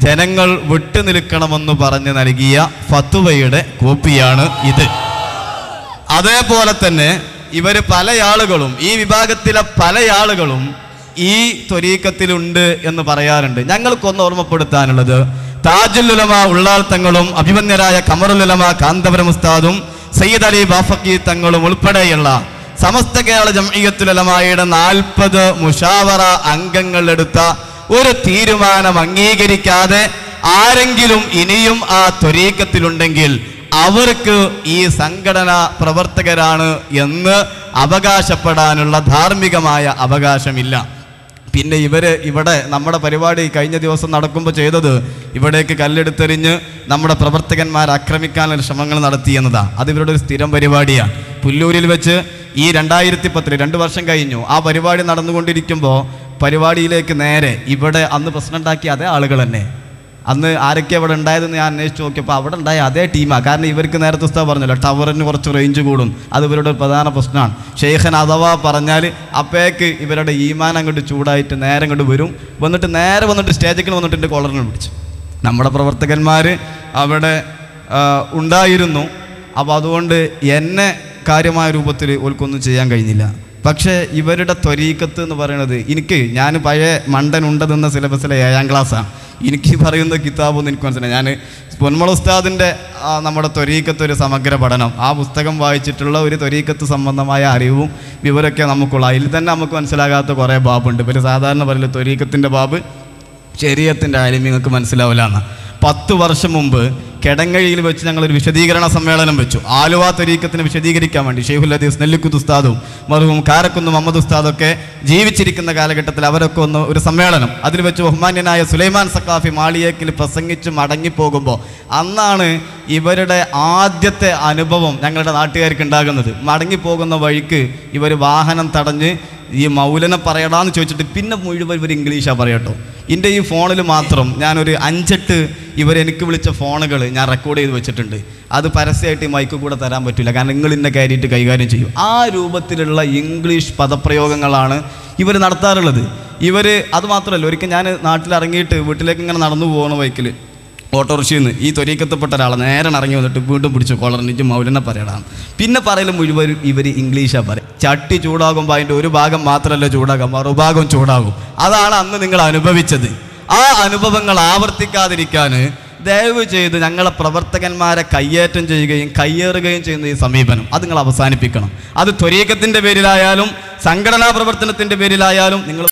ജനങ്ങൾ വിട്ടുനിൽക്കണമെന്ന് പറഞ്ഞ് നൽകിയ ഫത്വയുടെ കോപ്പിയാണ് ഇത്. അതേപോലെ തന്നെ ഇവർ പല ആളുകളും, ഈ വിഭാഗത്തിലെ പല ആളുകളും ഈ ത്വരീഖത്തിലുണ്ട് എന്ന് പറയാറുണ്ട്. ഞങ്ങൾക്കൊന്ന് ഓർമ്മപ്പെടുത്താനുള്ളത്, താജുൽ ഉലമ ഉള്ളാൾ തങ്ങളും അഭിമന്യരായ ഖമറുൽ ഉലമ കാന്തപുരം ഉസ്താദും സയ്യിദ് അലി ബാഫക്കി തങ്ങളും ഉൾപ്പെടെയുള്ള സമസ്ത കേരള ജംഇയ്യത്തുൽ ഉലമായുടെ 40 മുഷാവറ അംഗങ്ങൾ എടുത്ത ഒരു തീരുമാനം അംഗീകരിക്കാതെ ആരെങ്കിലും ഇനിയും ആ ത്വരീഖത്തിലുണ്ടെങ്കിൽ അവർക്ക് ഈ സംഘടന പ്രവർത്തകരാണ് എന്ന് അവകാശപ്പെടാനുള്ള ധാർമ്മികമായ അവകാശമില്ല. പിന്നെ ഇവിടെ നമ്മുടെ പരിപാടി കഴിഞ്ഞ ദിവസം നടക്കുമ്പോൾ ചെയ്തത് ഇവിടേക്ക് കല്ലെടുത്തെറിഞ്ഞ് നമ്മുടെ പ്രവർത്തകന്മാരെ ആക്രമിക്കാനുള്ള ശ്രമങ്ങൾ നടത്തിയെന്നതാണ്. അത് ഇവരുടെ ഒരു സ്ഥിരം പരിപാടിയാണ്. പുല്ലൂരിൽ വെച്ച് ഈ 2010 2 വർഷം കഴിഞ്ഞു. ആ പരിപാടി നടന്നുകൊണ്ടിരിക്കുമ്പോൾ പരിപാടിയിലേക്ക് നേരെ ഇവിടെ അന്ന് പ്രശ്നമുണ്ടാക്കിയ അതേ ആളുകൾ തന്നെ, അന്ന് ആരൊക്കെ അവിടെ ഉണ്ടായതെന്ന് ഞാൻ അന്വേഷിച്ച് നോക്കിയപ്പോൾ അവിടെ ഉണ്ടായ അതേ ടീമാണ്. കാരണം ഇവർക്ക് നേരത്തെ ഉസ്താദ് പറഞ്ഞല്ലോ, ടവറിന് കുറച്ച് റേഞ്ച് കൂടും, അത് ഇവരുടെ ഒരു പ്രധാന പ്രശ്നമാണ്. ഷെയ്ഖൻ അഥവാ പറഞ്ഞാൽ അപ്പേക്ക് ഇവരുടെ ഈമാൻ അങ്ങോട്ട് ചൂടായിട്ട് നേരെ അങ്ങോട്ട് വരും. വന്നിട്ട് സ്റ്റേജിൽ വന്നിട്ട് എൻ്റെ കോളറിന് പിടിച്ചു. നമ്മുടെ പ്രവർത്തകന്മാർ അവിടെ ഉണ്ടായിരുന്നു. അപ്പോൾ അതുകൊണ്ട് എന്നെ കാര്യമായ രൂപത്തിൽ ഓൽക്കൊന്നും ചെയ്യാൻ കഴിഞ്ഞില്ല. പക്ഷേ ഇവരുടെ ത്വരീഖത്ത് എന്ന് പറയുന്നത്, ഞാൻ പഴയ മണ്ടനുണ്ടെന്ന സിലബസിലെ 7ാം ക്ലാസ്സാണ്. എനിക്ക് പറയുന്ന കിതാബൊന്നും എനിക്ക് മനസ്സിലായി. ഞാൻ പൊന്മള ഉസ്താദിൻ്റെ നമ്മുടെ ത്വരീഖത്ത് ഒരു സമഗ്ര പഠനം, ആ പുസ്തകം വായിച്ചിട്ടുള്ള ഒരു ത്വരീഖത്ത് സംബന്ധമായ അറിവും വിവരമൊക്കെ നമുക്കുള്ള. അതിൽ തന്നെ നമുക്ക് മനസ്സിലാകാത്ത കുറേ ബാബുണ്ട്. ഇവർ സാധാരണ പറയല് ത്വരീഖത്തിൻ്റെ ബാബ് ശരീഅത്തിൻ്റെ ആലിം നിങ്ങൾക്ക് മനസ്സിലാവില്ല എന്ന്. 10 വർഷം മുമ്പ് കെടങ്ങഴിയിൽ വെച്ച് ഞങ്ങളൊരു വിശദീകരണ സമ്മേളനം വെച്ചു. ആലുവ ത്വരീഖത്തിനെ വിശദീകരിക്കാൻ വേണ്ടി ഷെയ്ഖുൽ ഹദീസ് നെല്ലിക്കുത്ത് ഉസ്താദും മർഹൂം കാരക്കുന്ന് മുഹമ്മദ് ഉസ്താദൊക്കെ ജീവിച്ചിരിക്കുന്ന കാലഘട്ടത്തിൽ അവരൊക്കെ ഒരു സമ്മേളനം അതിൽ വെച്ച് ബഹുമാന്യനായ സുലൈമാൻ സഖാഫി മാളിയേക്കിൽ പ്രസംഗിച്ച് മടങ്ങിപ്പോകുമ്പോൾ അന്നാണ് ഇവരുടെ ആദ്യത്തെ അനുഭവം ഞങ്ങളുടെ നാട്ടുകാർക്ക് ഉണ്ടാകുന്നത്. മടങ്ങിപ്പോകുന്ന വഴിക്ക് ഇവർ വാഹനം തടഞ്ഞ് ഈ മൗലനെ പറയടാന്ന് ചോദിച്ചിട്ട് പിന്നെ മുഴുവൻ ഇവർ ഇംഗ്ലീഷാണ് പറയട്ടോ. എൻ്റെ ഈ ഫോണിൽ മാത്രം ഞാനൊരു 5-8 ഇവരെനിക്ക് വിളിച്ച ഫോണുകൾ ഞാൻ റെക്കോർഡ് ചെയ്ത് വെച്ചിട്ടുണ്ട്. അത് പരസ്യമായിട്ട് ഈ മൈക്ക് കൂടെ തരാൻ പറ്റില്ല, കാരണം നിങ്ങൾ ഇന്നെ കയറിയിട്ട് കൈകാര്യം ചെയ്യും. ആ രൂപത്തിലുള്ള ഇംഗ്ലീഷ് പദപ്രയോഗങ്ങളാണ് ഇവർ നടത്താറുള്ളത്. അതുമാത്രമല്ല, ഒരിക്കൽ ഞാൻ നാട്ടിലിറങ്ങിയിട്ട് വീട്ടിലേക്ക് ഇങ്ങനെ നടന്നു പോകുന്ന ബൈക്കിൽ ഓട്ടോറിക്ഷയിൽ നിന്ന് ഈ ത്വരീഖത്തിൽപ്പെട്ട ഒരാളെ നേരെ ഇറങ്ങി വന്നിട്ട് വീണ്ടും പിടിച്ച് കോളറിനിച്ച് മൗലനെ പറയണം. പിന്നെ പറയലും മുഴുവൻ ഇവർ ഇംഗ്ലീഷാണ് പറയും. ചട്ടി ചൂടാകുമ്പോൾ അതിൻ്റെ ഒരു ഭാഗം മാത്രമല്ല ചൂടാകും, മറുഭാഗം ചൂടാകും. അതാണ് അന്ന് നിങ്ങൾ അനുഭവിച്ചത്. ആ അനുഭവങ്ങൾ ആവർത്തിക്കാതിരിക്കാൻ ദയവ് ചെയ്ത് ഞങ്ങളെ പ്രവർത്തകന്മാരെ കയ്യേറ്റം ചെയ്യുകയും കയ്യേറുകയും ചെയ്യുന്ന ഈ സമീപനം അത് നിങ്ങൾ അവസാനിപ്പിക്കണം. അത് ത്വരീഖത്തിൻ്റെ പേരിലായാലും സംഘടനാ പ്രവർത്തനത്തിൻ്റെ പേരിലായാലും നിങ്ങൾ